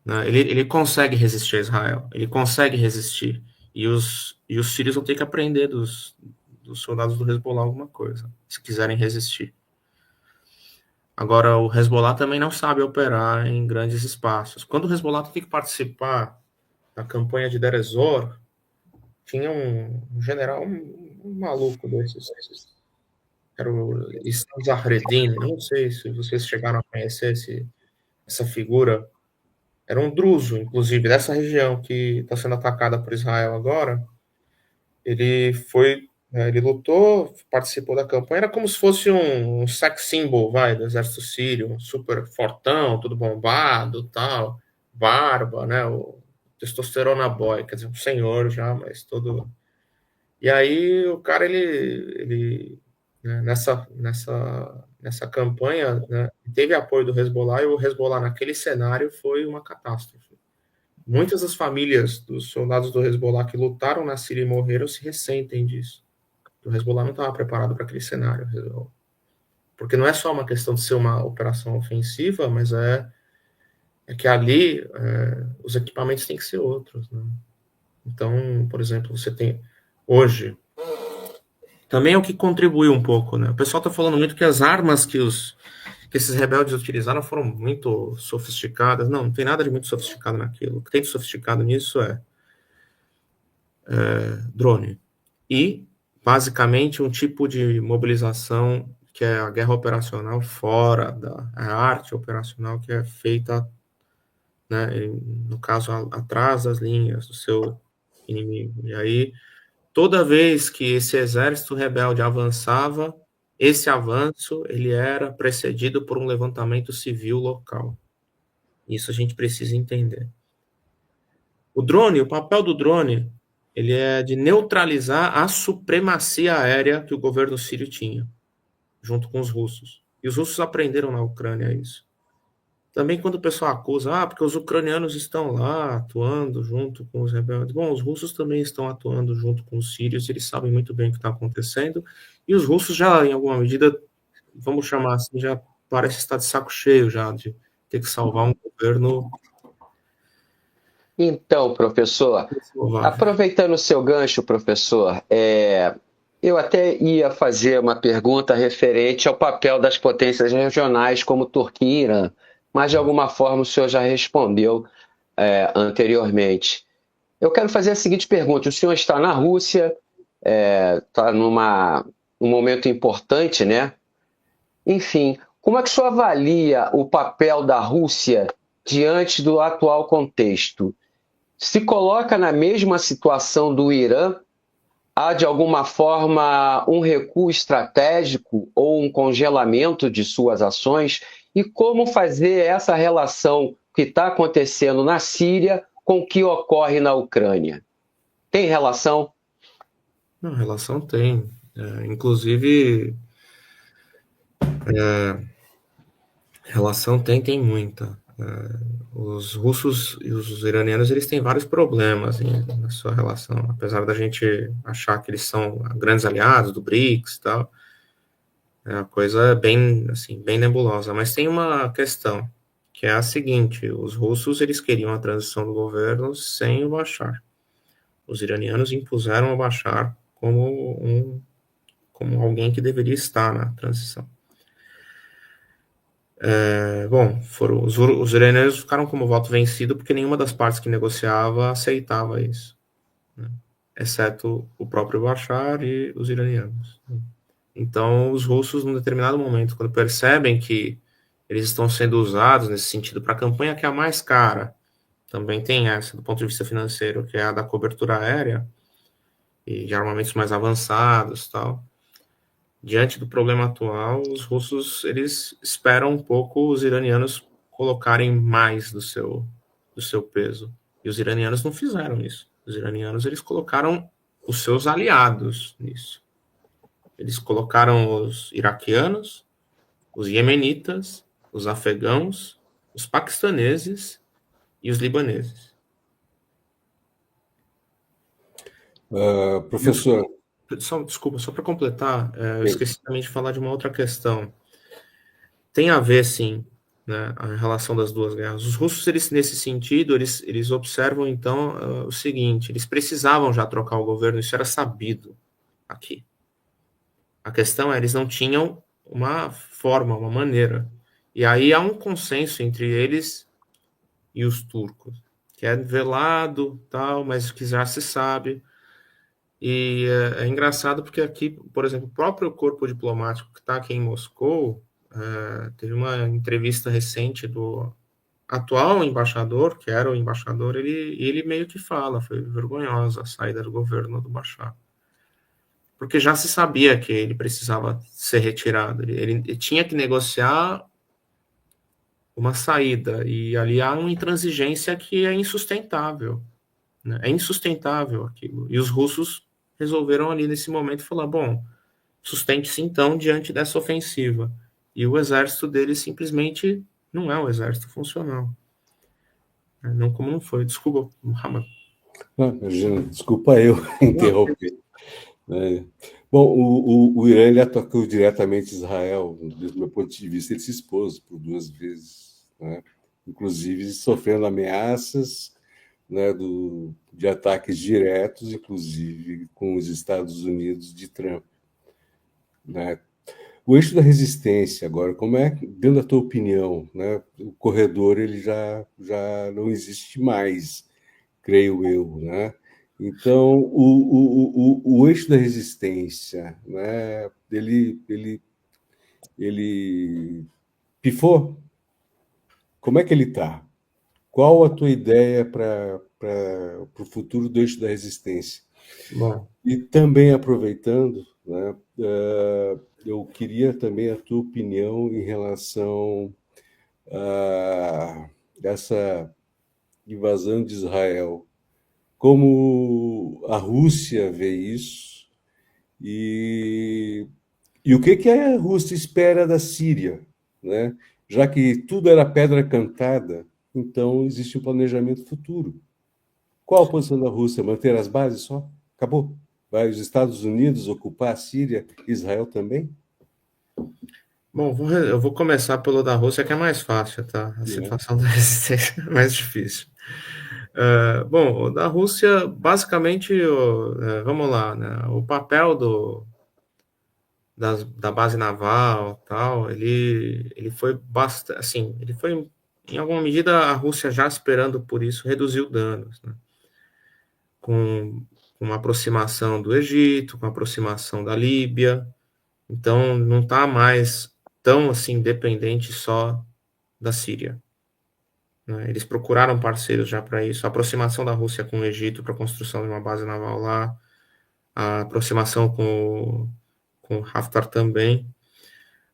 G: Né? Ele consegue resistir a Israel, ele consegue resistir, e os sírios vão ter que aprender dos soldados do Hezbollah alguma coisa, se quiserem resistir. Agora, o Hezbollah também não sabe operar em grandes espaços. Quando o Hezbollah tem que participar da campanha de Deir ez-Zor, tinha um general, um maluco desses, era o Issam Zahreddin, não sei se vocês chegaram a conhecer essa figura. Era um druso, inclusive, dessa região que está sendo atacada por Israel agora. Ele lutou, participou da campanha, era como se fosse um sex symbol, do exército sírio, um super fortão, tudo bombado, tal, barba, né, o testosterona boy, quer dizer, um senhor já, mas todo... E aí o cara, ele né, nessa campanha, né, teve apoio do Hezbollah, e o Hezbollah naquele cenário foi uma catástrofe. Muitas das famílias dos soldados do Hezbollah que lutaram na Síria e morreram se ressentem disso. O Hezbollah não estava preparado para aquele cenário. Porque não é só uma questão de ser uma operação ofensiva, mas é que ali os equipamentos têm que ser outros. Né? Então, por exemplo, você tem hoje... Também é o que contribuiu um pouco. Né? O pessoal está falando muito que as armas que esses rebeldes utilizaram foram muito sofisticadas. Não tem nada de muito sofisticado naquilo. O que tem de sofisticado nisso é drone. E, basicamente, um tipo de mobilização que é a guerra operacional fora da arte operacional que é feita, né, no caso, atrás das linhas do seu inimigo. E aí, toda vez que esse exército rebelde avançava, esse avanço ele era precedido por um levantamento civil local. Isso a gente precisa entender. O papel do drone ele é de neutralizar a supremacia aérea que o governo sírio tinha, junto com os russos. E os russos aprenderam na Ucrânia isso. Também quando o pessoal acusa, porque os ucranianos estão lá atuando junto com os rebeldes. Bom, os russos também estão atuando junto com os sírios, eles sabem muito bem o que está acontecendo, e os russos já, em alguma medida, vamos chamar assim, já parece estar de saco cheio já de ter que salvar um governo.
B: Então, professor, aproveitando o seu gancho, professor, eu até ia fazer uma pergunta referente ao papel das potências regionais como Turquia e Irã, mas de alguma forma o senhor já respondeu anteriormente. Eu quero fazer a seguinte pergunta: o senhor está na Rússia, está num momento importante, né? Enfim, como é que o senhor avalia o papel da Rússia diante do atual contexto? Se coloca na mesma situação do Irã? Há, de alguma forma, um recuo estratégico ou um congelamento de suas ações? E como fazer essa relação que está acontecendo na Síria com o que ocorre na Ucrânia? Tem relação?
G: Não, relação tem. Inclusive, relação tem muita. Os russos e os iranianos, eles têm vários problemas na sua relação, apesar da gente achar que eles são grandes aliados do BRICS e tal. A coisa é bem, assim, bem nebulosa. Mas tem uma questão, que é a seguinte: os russos, eles queriam a transição do governo sem o Bashar. Os iranianos impuseram o Bashar como alguém que deveria estar na transição. Bom, os iranianos ficaram como voto vencido porque nenhuma das partes que negociava aceitava isso, né? Exceto o próprio Bashar e os iranianos. Então, os russos, num determinado momento, quando percebem que eles estão sendo usados nesse sentido para a campanha que é a mais cara, também tem essa, do ponto de vista financeiro, que é a da cobertura aérea e de armamentos mais avançados, tal. Diante do problema atual, os russos, eles esperam um pouco os iranianos colocarem mais do seu peso. E os iranianos não fizeram isso. Os iranianos, eles colocaram os seus aliados nisso. Eles colocaram os iraquianos, os iemenitas, os afegãos, os paquistaneses e os libaneses.
F: Professor,
G: Desculpa, só para completar, eu esqueci também de falar de uma outra questão. Tem a ver, sim, né, a relação das duas guerras. Os russos, eles, nesse sentido, eles observam, então, o seguinte: eles precisavam já trocar o governo, isso era sabido aqui. A questão é, eles não tinham uma forma, uma maneira. E aí há um consenso entre eles e os turcos, que é velado, tal, mas que já se sabe. E é engraçado porque aqui, por exemplo, o próprio corpo diplomático que está aqui em Moscou, teve uma entrevista recente do atual embaixador, que era o embaixador, ele meio que fala, foi vergonhosa a saída do governo do Bashar. Porque já se sabia que ele precisava ser retirado, ele tinha que negociar uma saída, e ali há uma intransigência que é insustentável, né? É insustentável aquilo. E os russos resolveram ali nesse momento falar, bom, sustente-se então diante dessa ofensiva. E o exército deles simplesmente não é um exército funcional. Não como não foi. Desculpa, Muhammad.
F: Imagina, desculpa eu interromper. Bom, o Irã ele atacou diretamente Israel, do meu ponto de vista, ele se expôs por 2 vezes, né? Inclusive sofrendo ameaças, né, de ataques diretos, inclusive com os Estados Unidos de Trump, né? O eixo da resistência, agora, como é, dentro da tua opinião, né, o corredor ele já não existe mais, creio eu, né? Então, o eixo da resistência, né, ele pifou? Como é que ele está? Qual a tua ideia para o futuro do eixo da resistência?
G: Bom.
F: E também aproveitando, né, eu queria também a tua opinião em relação a essa invasão de Israel. como a Rússia vê isso e o que a Rússia espera da Síria, né? Já que tudo era pedra cantada, então existe um planejamento futuro. Qual a posição da Rússia? Manter as bases só? Acabou. Vai os Estados Unidos ocupar a Síria, Israel também?
G: Bom, eu vou começar pelo da Rússia, que é mais fácil, tá? A situação da resistência é mais difícil. Bom, o da Rússia, basicamente, vamos lá, né? O papel da base naval, tal, ele foi bastante, assim, ele foi, em alguma medida, a Rússia já esperando por isso, reduziu danos, né? Com uma aproximação do Egito, com a aproximação da Líbia, então não está mais tão assim dependente só da Síria, né? Eles procuraram parceiros já para isso, a aproximação da Rússia com o Egito para a construção de uma base naval lá, a aproximação com o Haftar também,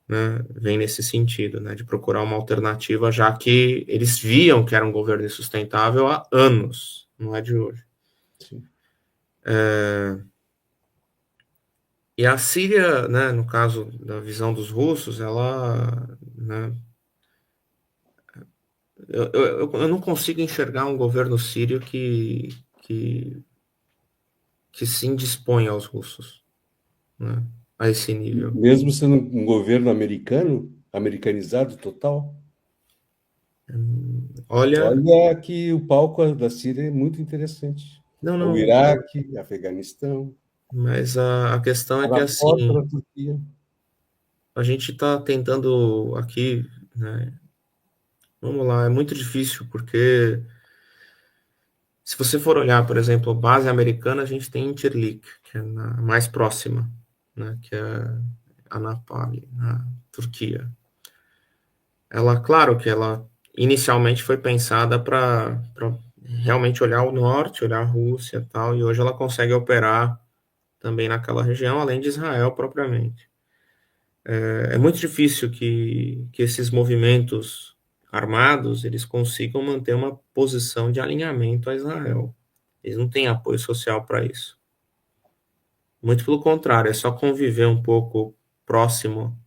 G: né, vem nesse sentido, né, de procurar uma alternativa, já que eles viam que era um governo insustentável há anos, não é de hoje.
F: Sim.
G: E a Síria, né, no caso da visão dos russos, ela, né, eu não consigo enxergar um governo sírio que se indispõe aos russos, né, a esse nível.
F: Mesmo sendo um governo americano, americanizado total?
G: Olha,
F: Olha que o palco da Síria é muito interessante. O
G: não,
F: Iraque, Afeganistão,
G: mas a questão é que,
F: para fora
G: assim,
F: da Turquia.
G: a gente está tentando aqui, né, vamos lá, é muito difícil, porque se você for olhar, por exemplo, a base americana, a gente tem Incirlik, que é a mais próxima, né, que é a Napal, na Turquia. Ela, claro que ela inicialmente foi pensada para realmente olhar o norte, olhar a Rússia e tal, e hoje ela consegue operar também naquela região, além de Israel propriamente. É muito difícil que esses movimentos armados eles consigam manter uma posição de alinhamento a Israel. Eles não têm apoio social para isso. Muito pelo contrário, é só conviver um pouco próximo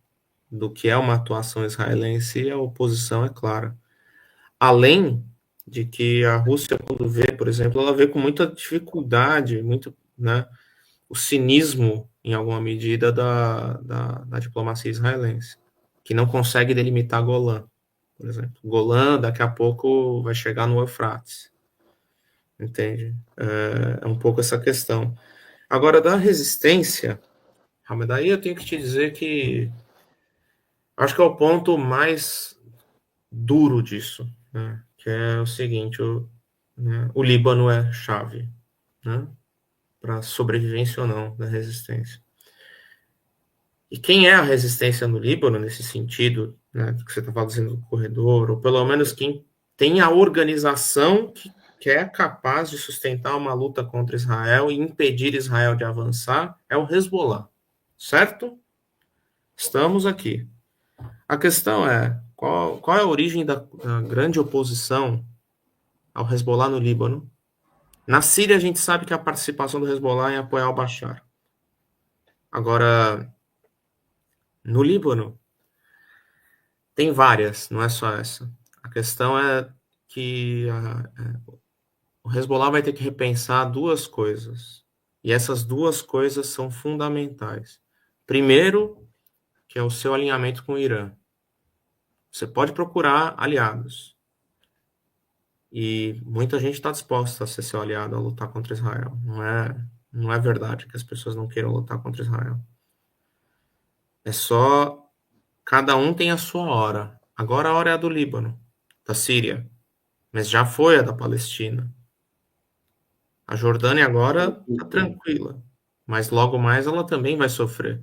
G: do que é uma atuação israelense e a oposição é clara. Além de que a Rússia, quando vê, por exemplo, ela vê com muita dificuldade, muito, né, o cinismo, em alguma medida, da diplomacia israelense, que não consegue delimitar Golã, por exemplo. Golã, daqui a pouco, vai chegar no Eufrates. Entende? É um pouco essa questão. Agora, da resistência, daí eu tenho que te dizer que acho que é o ponto mais duro disso, né? Que é o seguinte, né, o Líbano é chave, né, para sobrevivência ou não da resistência. E quem é a resistência no Líbano, nesse sentido, né, do que você estava dizendo do corredor, ou pelo menos quem tem a organização que é capaz de sustentar uma luta contra Israel e impedir Israel de avançar, é o Hezbollah, certo? Estamos aqui. A questão é, qual é a origem da grande oposição ao Hezbollah no Líbano? Na Síria, a gente sabe que a participação do Hezbollah é em apoiar o Bashar. Agora, no Líbano, tem várias, não é só essa. A questão é que o Hezbollah vai ter que repensar duas coisas. E essas duas coisas são fundamentais. Primeiro, que é o seu alinhamento com o Irã. Você pode procurar aliados. E muita gente está disposta a ser seu aliado a lutar contra Israel. Não é verdade que as pessoas não queiram lutar contra Israel. É só cada um tem a sua hora. Agora a hora é a do Líbano, da Síria, mas já foi a da Palestina. A Jordânia agora está tranquila, mas logo mais ela também vai sofrer.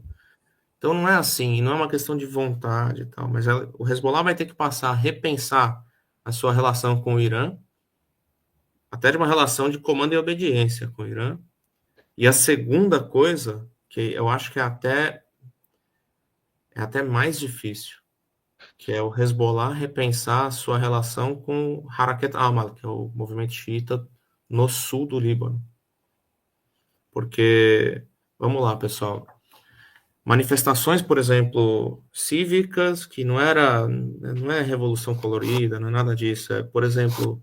G: Então não é assim, não é uma questão de vontade e tal, mas o Hezbollah vai ter que passar a repensar a sua relação com o Irã, até de uma relação de comando e obediência com o Irã. E a segunda coisa, que eu acho que é até mais difícil, que é o Hezbollah repensar a sua relação com o Harakat Amal, que é o movimento xiita no sul do Líbano. Porque, vamos lá, pessoal, manifestações, por exemplo, cívicas, que não é revolução colorida, não é nada disso, é, por exemplo,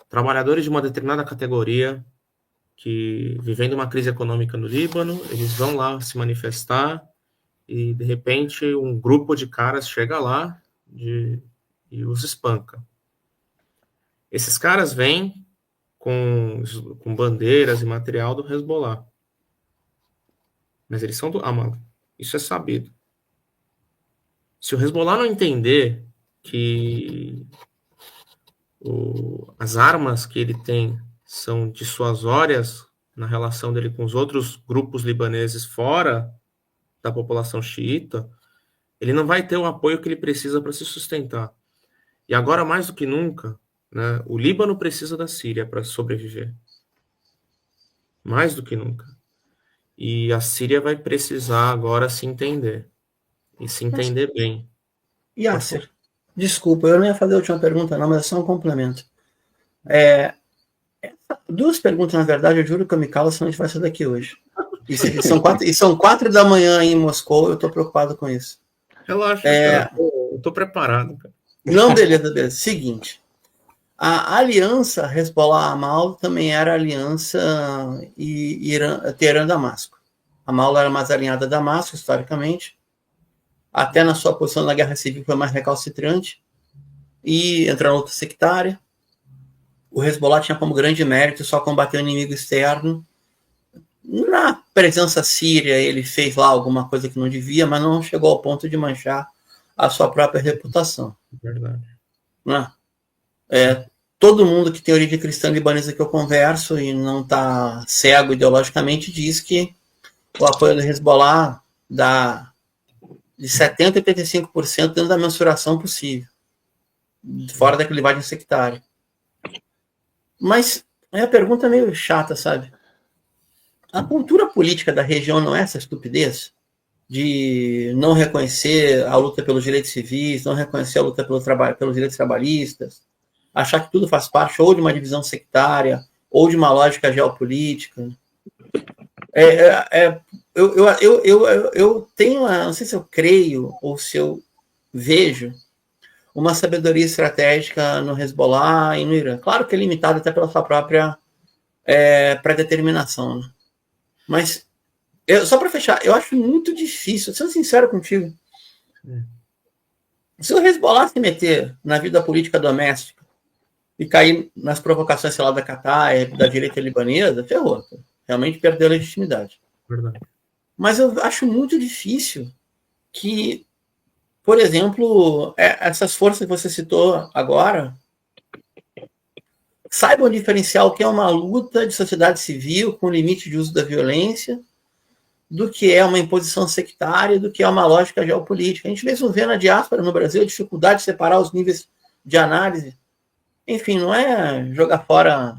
G: trabalhadores de uma determinada categoria que, vivendo uma crise econômica no Líbano, eles vão lá se manifestar e, de repente, um grupo de caras chega lá e os espanca. Esses caras vêm com bandeiras e material do Hezbollah. Mas eles são do Hamas. Isso é sabido. Se o Hezbollah não entender que as armas que ele tem são dissuasórias na relação dele com os outros grupos libaneses fora da população xiita, ele não vai ter o apoio que ele precisa para se sustentar. E agora, mais do que nunca, né, o Líbano precisa da Síria para sobreviver. Mais do que nunca. E a Síria vai precisar agora se entender. E se entender bem.
C: Yasser, desculpa, eu não ia fazer a última pergunta, não, mas é só um complemento. Duas perguntas, na verdade, eu juro que eu me calo, senão a gente vai sair daqui hoje. E são 4 da manhã em Moscou, eu tô preocupado com isso.
G: Relaxa, cara, eu tô preparado, cara.
C: Não, beleza. Seguinte, a aliança Hezbollah-Amal também era aliança Teherã-Damasco. Amal era mais alinhada a Damasco, historicamente, até na sua posição na Guerra Civil foi mais recalcitrante, e entrou na luta sectária. O Hezbollah tinha como grande mérito só combater o inimigo externo. Na presença síria, ele fez lá alguma coisa que não devia, mas não chegou ao ponto de manchar a sua própria reputação.
G: Verdade.
C: Né? Todo mundo que tem origem cristã libanesa que eu converso e não está cego ideologicamente diz que o apoio do Hezbollah dá de 70% a 85% dentro da mensuração possível, fora da clivagem sectária. Mas a pergunta é meio chata, sabe? A cultura política da região não é essa estupidez de não reconhecer a luta pelos direitos civis, não reconhecer a luta pelos direitos trabalhistas, achar que tudo faz parte ou de uma divisão sectária ou de uma lógica geopolítica. Eu tenho, não sei se eu creio ou se eu vejo uma sabedoria estratégica no Hezbollah e no Irã. Claro que é limitado até pela sua própria predeterminação. Né? Mas, só para fechar, eu acho muito difícil, sendo sincero contigo, se o Hezbollah se meter na vida política doméstica e cair nas provocações, sei lá, da Catar, da direita libanesa, ferrou. Realmente perdeu a legitimidade.
G: Verdade.
C: Mas eu acho muito difícil que, por exemplo, essas forças que você citou agora saibam diferenciar o que é uma luta de sociedade civil com limite de uso da violência do que é uma imposição sectária, do que é uma lógica geopolítica. A gente mesmo vê na diáspora no Brasil a dificuldade de separar os níveis de análise. Enfim, não é jogar fora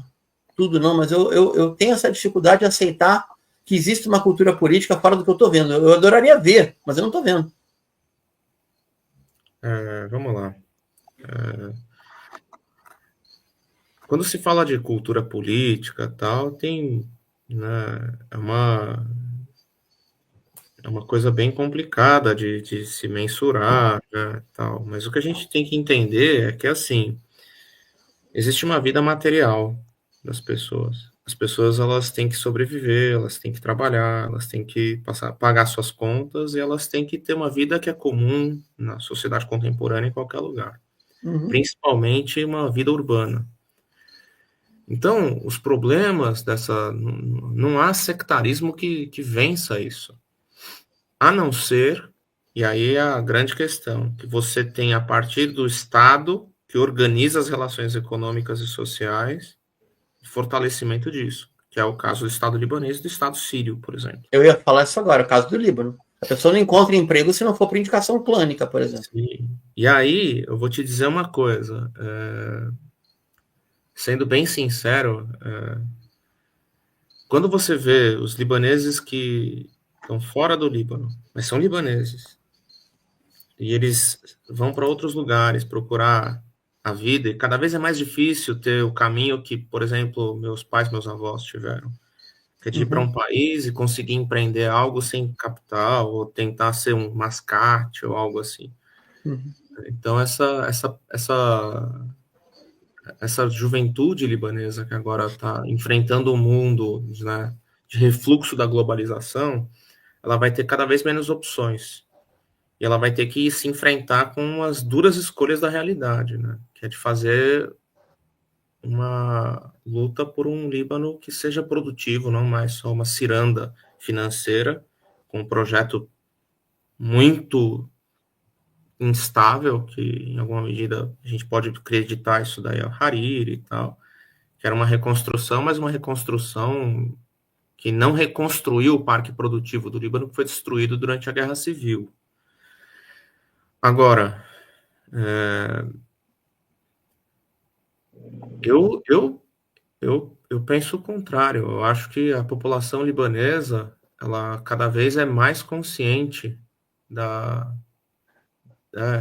C: tudo, não, mas eu tenho essa dificuldade de aceitar que existe uma cultura política fora do que eu estou vendo. Eu adoraria ver, mas eu não estou vendo.
G: Vamos lá. Quando se fala de cultura política tal, tem, né, é uma coisa bem complicada de se mensurar, né, tal. Mas o que a gente tem que entender é que, assim, existe uma vida material das pessoas. As pessoas, elas têm que sobreviver, elas têm que trabalhar, elas têm que pagar suas contas e elas têm que ter uma vida que é comum na sociedade contemporânea em qualquer lugar.
C: Uhum.
G: Principalmente uma vida urbana. Então, os problemas não há sectarismo que vença isso. A não ser, e aí é a grande questão, que você tem a partir do Estado, que organiza as relações econômicas e sociais, fortalecimento disso, que é o caso do Estado libanês e do Estado sírio, por exemplo.
C: Eu ia falar isso agora, o caso do Líbano. A pessoa não encontra emprego se não for por indicação clânica, por exemplo.
G: Sim. E aí, eu vou te dizer uma coisa, sendo bem sincero, quando você vê os libaneses que estão fora do Líbano, mas são libaneses, e eles vão para outros lugares procurar a vida, e cada vez é mais difícil ter o caminho que, por exemplo, meus pais, meus avós tiveram, que é de ir para um país e conseguir empreender algo sem capital, ou tentar ser um mascate ou algo assim. Então, essa juventude libanesa que agora está enfrentando o mundo, né, de refluxo da globalização, ela vai ter cada vez menos opções. E ela vai ter que se enfrentar com as duras escolhas da realidade, né? Que é de fazer uma luta por um Líbano que seja produtivo, não mais só uma ciranda financeira, com um projeto muito instável, que em alguma medida a gente pode acreditar isso daí ao Hariri e tal, que era uma reconstrução, mas uma reconstrução que não reconstruiu o parque produtivo do Líbano, que foi destruído durante a Guerra Civil. Agora, eu penso o contrário. Eu acho que a população libanesa, ela cada vez é mais consciente da...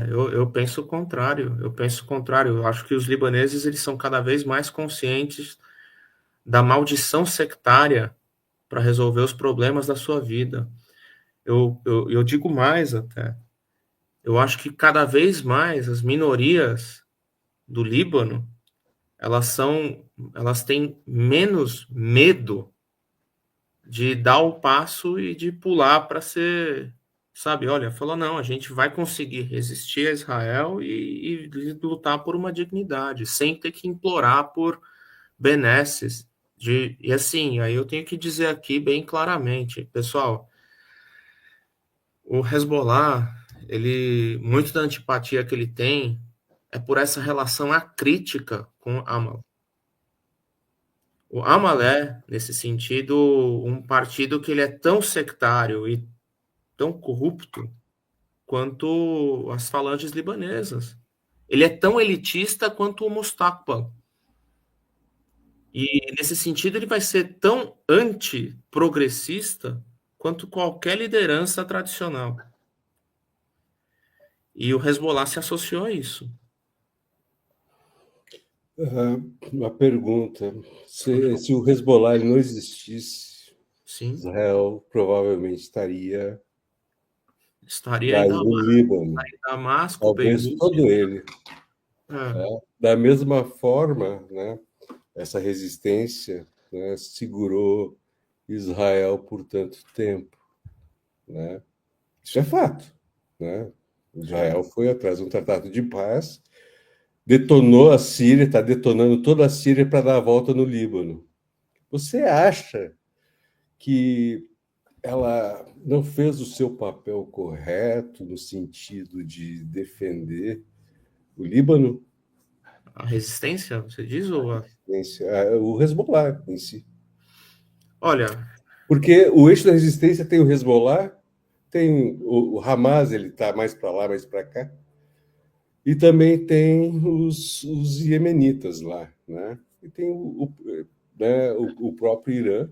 G: eu penso o contrário. Eu penso o contrário. Eu acho que os libaneses, eles são cada vez mais conscientes da maldição sectária para resolver os problemas da sua vida. Eu digo mais até. Eu acho que cada vez mais as minorias do Líbano, elas têm menos medo de dar o passo e de pular para ser, sabe, olha, falou, não, a gente vai conseguir resistir a Israel e lutar por uma dignidade, sem ter que implorar por benesses. E assim, aí eu tenho que dizer aqui bem claramente, pessoal, o Hezbollah, muito da antipatia que ele tem é por essa relação acrítica com Amal. O Amal é, nesse sentido, um partido que ele é tão sectário e tão corrupto quanto as falanges libanesas. Ele é tão elitista quanto o Mustaqbal. E, nesse sentido, ele vai ser tão antiprogressista quanto qualquer liderança tradicional. E o Hezbollah se associou a isso.
F: Uma pergunta: se o Hezbollah não existisse,
G: Sim.
F: Israel provavelmente estaria
G: em
F: no Líbano,
G: Damasco,
F: talvez
G: Beirute.
F: todo ele. Da mesma forma, né, essa resistência, né, segurou Israel por tanto tempo, né? Isso é fato, né? Israel foi atrás de um tratado de paz, detonou a Síria, está detonando toda a Síria para dar a volta no Líbano. Você acha que ela não fez o seu papel correto no sentido de defender o Líbano?
G: A resistência, você diz? Ou
F: o Hezbollah em si.
G: Olha...
F: Porque o eixo da resistência tem o Hezbollah, tem o Hamas, ele está mais para lá, mais para cá, e também tem os iemenitas lá, né? E tem o próprio Irã,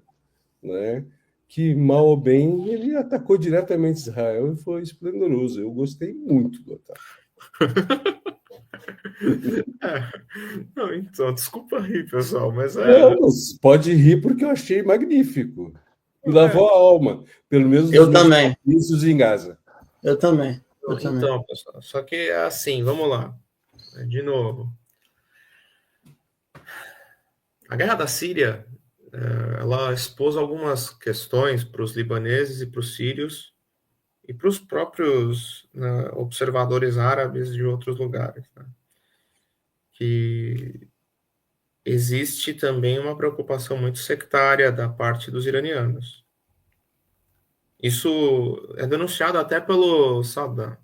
F: né? Que, mal ou bem, ele atacou diretamente Israel e foi esplendoroso. Eu gostei muito do ataque.
G: Não, então, desculpa rir, pessoal, mas
F: Não, pode rir porque eu achei magnífico. E lavou a alma, pelo menos
C: eu também.
F: Isso em Gaza.
C: Eu também.
G: Então, pessoal, só que é assim, vamos lá. De novo. A guerra da Síria, ela expôs algumas questões para os libaneses e para os sírios e para os próprios, né, observadores árabes de outros lugares, né? Que existe também uma preocupação muito sectária da parte dos iranianos. Isso é denunciado até pelo Saddam.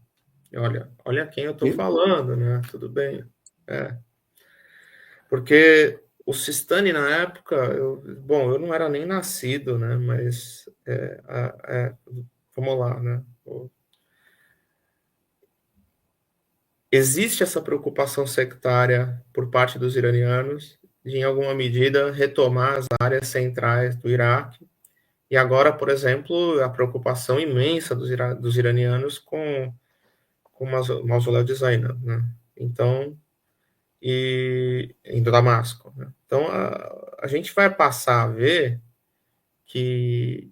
G: Olha quem eu estou falando, né? Tudo bem. Porque o Sistani, na época, eu não era nem nascido, né? Mas, vamos lá, né? Existe essa preocupação sectária por parte dos iranianos de, em alguma medida, retomar as áreas centrais do Iraque. E agora, por exemplo, a preocupação imensa dos iranianos com o mausoléu de Zainab, né? Então, e em Damasco, né? Então, a gente vai passar a ver que,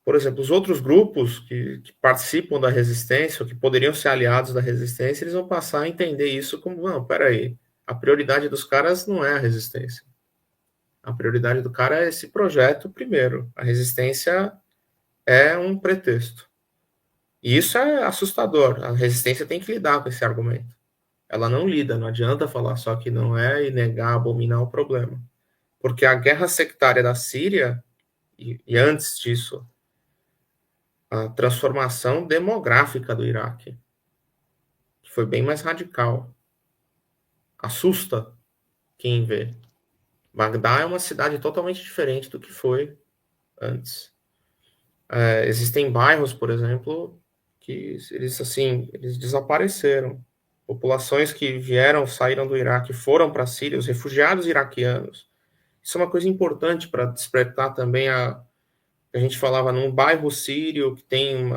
G: por exemplo, os outros grupos que participam da resistência, ou que poderiam ser aliados da resistência, eles vão passar a entender isso como, não, peraí, a prioridade dos caras não é a resistência. A prioridade do cara é esse projeto primeiro. A resistência é um pretexto. E isso é assustador. A resistência tem que lidar com esse argumento. Ela não lida, não adianta falar só que não é e negar, abominar o problema. Porque a guerra sectária da Síria, e antes disso, a transformação demográfica do Iraque, que foi bem mais radical, assusta quem vê. Bagdá é uma cidade totalmente diferente do que foi antes. Existem bairros, por exemplo, que eles desapareceram. Populações que saíram do Iraque, foram para a Síria, os refugiados iraquianos. Isso é uma coisa importante para despertar também a gente falava num bairro sírio que tem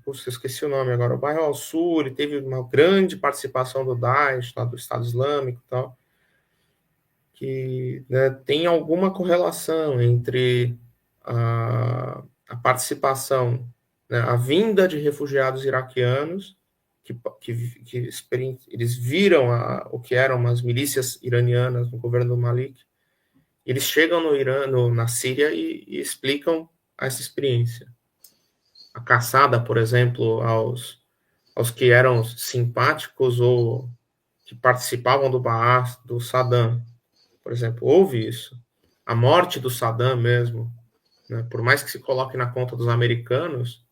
G: puxa, eu esqueci o nome agora, o bairro Al-Sur, ele teve uma grande participação do Daesh, lá do Estado Islâmico e tal, que, né, tem alguma correlação entre a participação, né, a vinda de refugiados iraquianos, que eles viram o que eram umas milícias iranianas no governo do Malik, eles chegam no Irã, na Síria e explicam essa experiência. A caçada, por exemplo, aos que eram simpáticos ou que participavam do Baath, do Saddam, por exemplo, houve isso. A morte do Saddam mesmo, né, por mais que se coloque na conta dos americanos,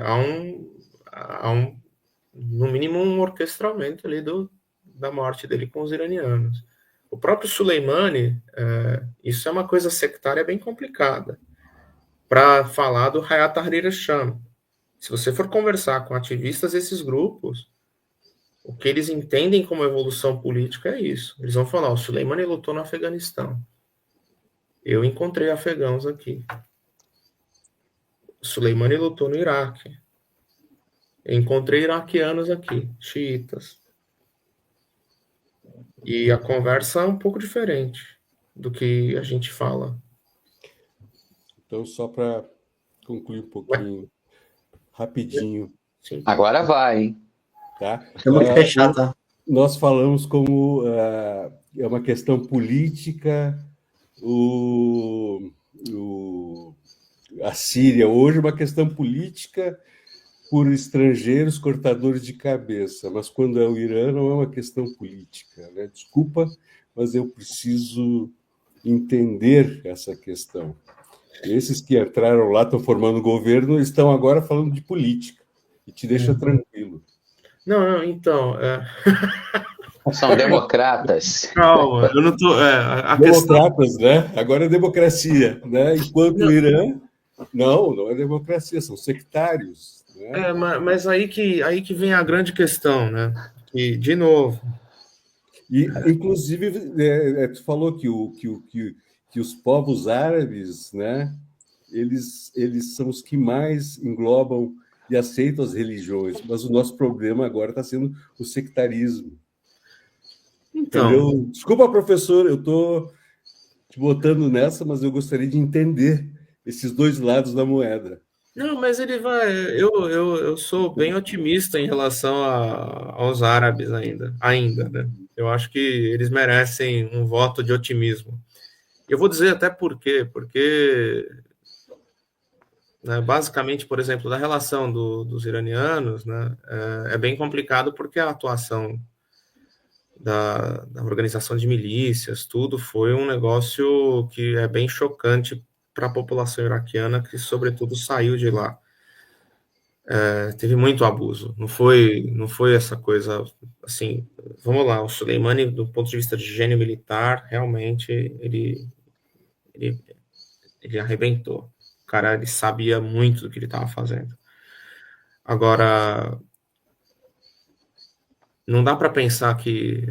G: há no mínimo um orquestramento ali da morte dele com os iranianos. O próprio Soleimani, isso é uma coisa sectária bem complicada, para falar do Hayat Tahrir al-Sham. Se você for conversar com ativistas desses grupos, o que eles entendem como evolução política é isso. Eles vão falar, o Soleimani lutou no Afeganistão. Eu encontrei afegãos aqui. O Soleimani lutou no Iraque. Eu encontrei iraquianos aqui, xiitas. E a conversa é um pouco diferente do que a gente fala.
F: Então, só para concluir um pouquinho, rapidinho.
G: Sim.
B: Agora vai, hein?
F: Tá?
C: Temos que fechar, tá?
F: Nós falamos como é uma questão política, a Síria hoje é uma questão política por estrangeiros cortadores de cabeça, mas quando é o Irã não é uma questão política, né? Desculpa, mas eu preciso entender essa questão. Esses que entraram lá, estão formando governo, estão agora falando de política, e te deixa tranquilo.
G: Não, então...
B: São democratas.
G: Calma, eu não tô...
F: Democratas, né? Agora é democracia, né? Enquanto o Irã... Não é democracia, são sectários. Né?
G: Mas aí que vem a grande questão, né? E, de novo...
F: E, inclusive, tu falou que os povos árabes, né? Eles são os que mais englobam e aceitam as religiões, mas o nosso problema agora está sendo o sectarismo.
G: Então,
F: entendeu? Desculpa, professor, eu estou te botando nessa, mas eu gostaria de entender esses dois lados da moeda.
G: Não, mas ele vai... Eu sou bem otimista em relação aos árabes ainda, né? Eu acho que eles merecem um voto de otimismo. Eu vou dizer até por quê. Porque, né, basicamente, por exemplo, da relação dos iranianos, né, é bem complicado porque a atuação da organização de milícias, tudo foi um negócio que é bem chocante para a população iraquiana, que, sobretudo, saiu de lá. Teve muito abuso. Não foi essa coisa assim. Vamos lá, o Soleimani, do ponto de vista de gênio militar, realmente ele arrebentou. O cara, ele sabia muito do que ele estava fazendo. Agora, não dá para pensar que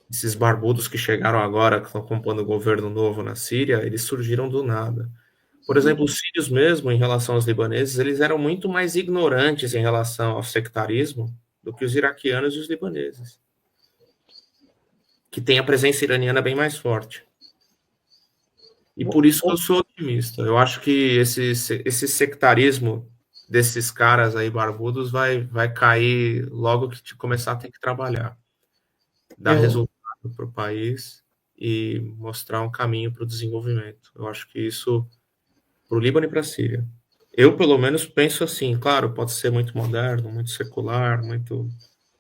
G: esses barbudos que chegaram agora, que estão compondo o governo novo na Síria, eles surgiram do nada. Por exemplo, os sírios mesmo, em relação aos libaneses, eles eram muito mais ignorantes em relação ao sectarismo do que os iraquianos e os libaneses, que tem a presença iraniana bem mais forte. E por isso que eu sou otimista. Eu acho que esse sectarismo desses caras aí barbudos vai cair logo que começar a ter que trabalhar, dar resultado para o país e mostrar um caminho para o desenvolvimento. Eu acho que isso para o Líbano e para a Síria. Eu, pelo menos, penso assim, claro, pode ser muito moderno, muito secular,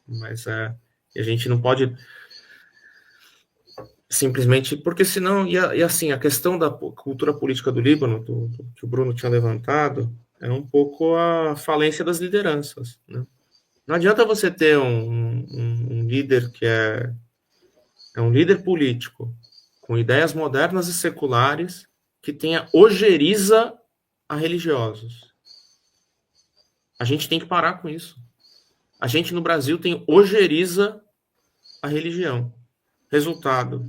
G: mas a gente não pode simplesmente, porque senão, e assim, a questão da cultura política do Líbano, que o Bruno tinha levantado, é um pouco a falência das lideranças, né? Não adianta você ter um líder que é um líder político, com ideias modernas e seculares, que tenha ojeriza a religiosos. A gente tem que parar com isso. A gente no Brasil tem ojeriza a religião. Resultado,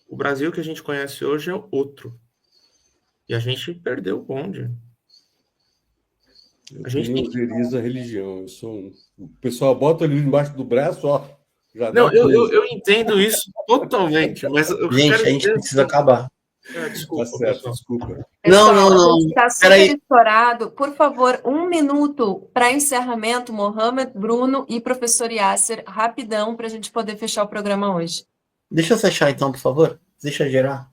G: o Brasil que a gente conhece hoje é outro. E a gente perdeu o bonde.
F: A gente tem a religião. O pessoal bota ali embaixo do braço, ó. Já
G: não, eu entendo isso totalmente, mas eu
C: gente, a gente precisa acabar.
G: Desculpa,
F: tá certo,
G: pessoal.
F: desculpa.
D: Pessoal,
C: não.
D: Está super estourado. Por favor, 1 minuto para encerramento, Mohamed, Bruno e professor Yasser, rapidão, para a gente poder fechar o programa hoje.
C: Deixa eu fechar então, por favor. Deixa eu gerar.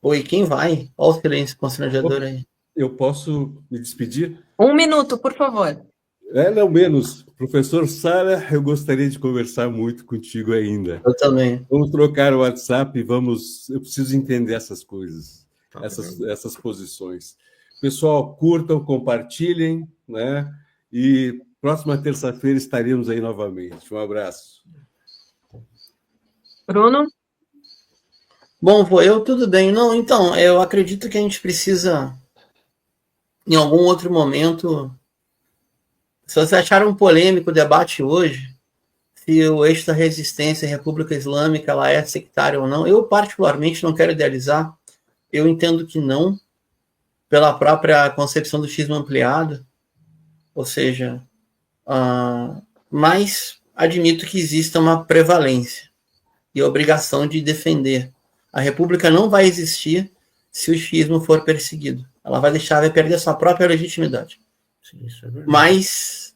C: Oi, quem vai? Olha o silêncio constrangedor aí.
F: Eu posso me despedir?
D: 1 minuto, por favor.
F: Não menos. Professor Sara, eu gostaria de conversar muito contigo ainda.
C: Eu também.
F: Vamos trocar o WhatsApp e eu preciso entender essas coisas, essas posições. Pessoal, curtam, compartilhem, né? E próxima terça-feira estaremos aí novamente. Um abraço.
D: Bruno?
C: Bom, tudo bem. Não, então, eu acredito que a gente precisa, em algum outro momento, se vocês acharam polêmico o debate hoje, se o eixo da resistência, a República Islâmica, ela é sectária ou não, eu particularmente não quero idealizar, eu entendo que não, pela própria concepção do xismo ampliado, ou seja, mas admito que exista uma prevalência e a obrigação de defender. A República não vai existir se o xismo for perseguido. Ela vai perder sua própria legitimidade.
G: Sim, isso é verdade.
C: Mas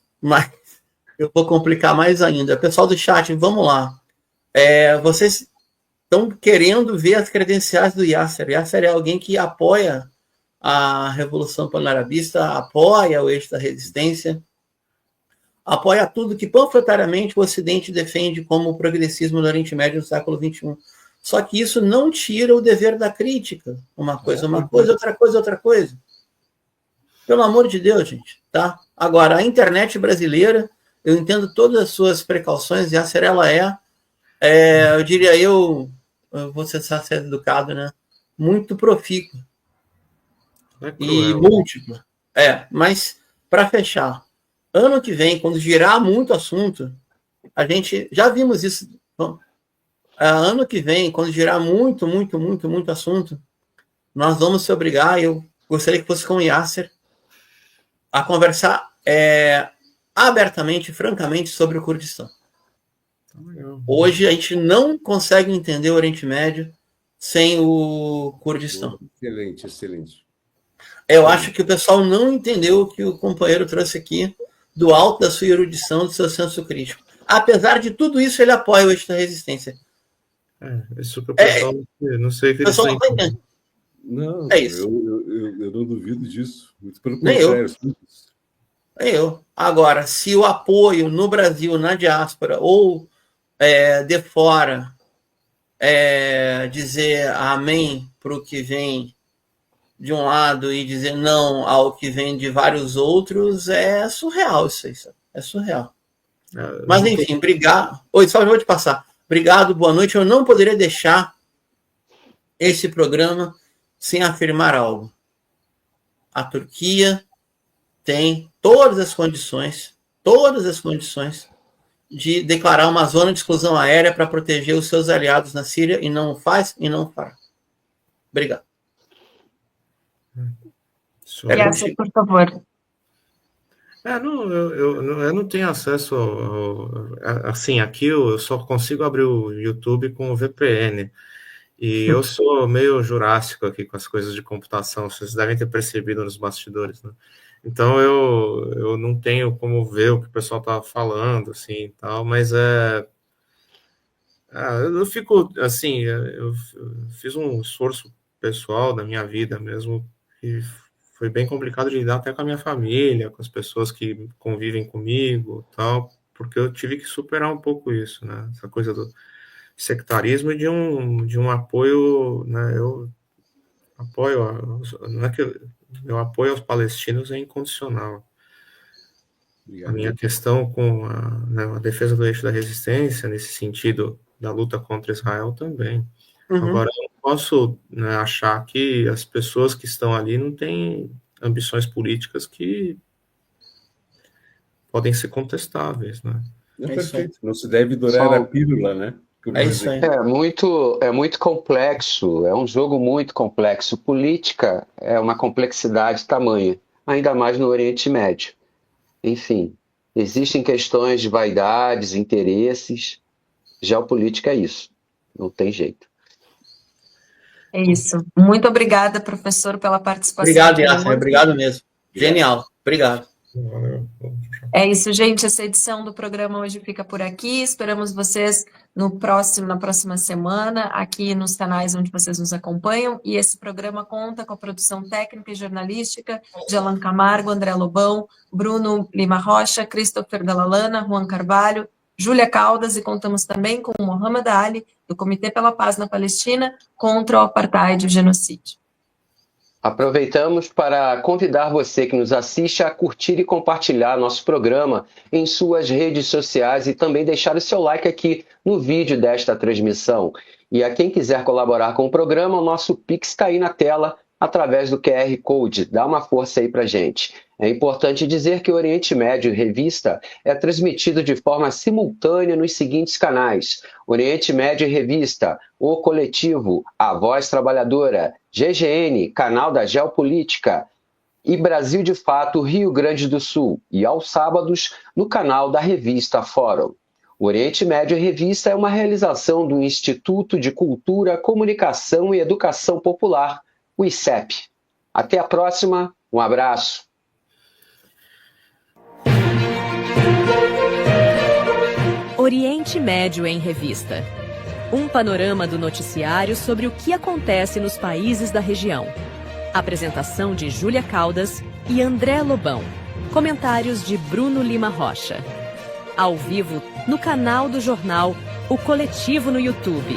C: eu vou complicar mais ainda. Pessoal do chat, vamos lá. Vocês estão querendo ver as credenciais do Yasser. Yasser é alguém que apoia a Revolução Panarabista, apoia o eixo da resistência, apoia tudo que panfletariamente o Ocidente defende como o progressismo no Oriente Médio no século XXI. Só que isso não tira o dever da crítica. Uma coisa, outra coisa. Pelo amor de Deus, gente. Tá? Agora, a internet brasileira, eu entendo todas as suas precauções, e a Serela eu diria, eu vou ser educado, né? Muito profícua. E múltipla. Mas, para fechar, ano que vem, quando girar muito assunto, a gente já vimos isso. Ano que vem, quando girar muito assunto, nós vamos se obrigar, eu gostaria que fosse com o Yasser, a conversar abertamente, francamente, sobre o Kurdistão. Hoje a gente não consegue entender o Oriente Médio sem o Kurdistão.
F: Excelente.
C: Eu acho que o pessoal não entendeu o que o companheiro trouxe aqui, do alto da sua erudição, do seu senso crítico. Apesar de tudo isso, ele apoia o eixo da resistência.
G: Isso que o pessoal não sei o que eles estão entendendo.
F: Não,
C: isso.
F: Eu não duvido disso. Muito pelo
C: Nem
F: contrário.
C: eu. Agora, se o apoio no Brasil, na diáspora, ou de fora, dizer amém para o que vem de um lado e dizer não ao que vem de vários outros, é surreal isso aí. É surreal. Mas, enfim, obrigado. Oi, só vou te passar. Obrigado, boa noite. Eu não poderia deixar esse programa sem afirmar algo. A Turquia tem todas as condições de declarar uma zona de exclusão aérea para proteger os seus aliados na Síria e não faz e não fará. Obrigado.
D: Yasser, por favor.
G: Eu não tenho acesso assim, aqui eu só consigo abrir o YouTube com o VPN. E eu sou meio jurássico aqui com as coisas de computação, vocês devem ter percebido nos bastidores, né? Então eu não tenho como ver o que o pessoal tá falando, assim, e tal, mas eu fico, assim, eu fiz um esforço pessoal da minha vida mesmo, e foi bem complicado de lidar até com a minha família, com as pessoas que convivem comigo, tal, porque eu tive que superar um pouco isso, né? Essa coisa do sectarismo e de um apoio, né? Eu apoio, não é que meu apoio aos palestinos é incondicional. A minha questão com a defesa do eixo da resistência, nesse sentido da luta contra Israel também. Agora, eu não posso, né, achar que as pessoas que estão ali não têm ambições políticas que podem ser contestáveis, né?
F: É perfeito. Não se deve dourar a pílula, né?
C: É isso aí.
B: É muito complexo, é um jogo muito complexo. Política é uma complexidade tamanha, ainda mais no Oriente Médio. Enfim, existem questões de vaidades, interesses. Geopolítica é isso, não tem jeito.
D: É isso. Muito obrigada, professor, pela participação.
C: Obrigado, Yasser. Obrigado mesmo. Genial. Obrigado.
D: É isso, gente. Essa edição do programa hoje fica por aqui. Esperamos vocês na próxima semana, aqui nos canais onde vocês nos acompanham. E esse programa conta com a produção técnica e jornalística de Alan Camargo, André Lobão, Bruno Lima Rocha, Christopher Dalalana, Juan Carvalho, Júlia Caldas, e contamos também com o Mohamed Ali, do Comitê pela Paz na Palestina contra o Apartheid e o Genocídio.
B: Aproveitamos para convidar você que nos assiste a curtir e compartilhar nosso programa em suas redes sociais e também deixar o seu like aqui no vídeo desta transmissão. E a quem quiser colaborar com o programa, o nosso Pix está aí na tela através do QR Code. Dá uma força aí para gente. É importante dizer que o Oriente Médio Revista é transmitido de forma simultânea nos seguintes canais: Oriente Médio Revista, O Coletivo, A Voz Trabalhadora, GGN, Canal da Geopolítica, e Brasil de Fato, Rio Grande do Sul, e aos sábados no canal da revista Fórum. O Oriente Médio Revista é uma realização do Instituto de Cultura, Comunicação e Educação Popular, o ICEP. Até a próxima, um abraço.
A: Oriente Médio em Revista. Um panorama do noticiário sobre o que acontece nos países da região. Apresentação de Júlia Caldas e André Lobão. Comentários de Bruno Lima Rocha. Ao vivo, no canal do jornal O Coletivo no YouTube.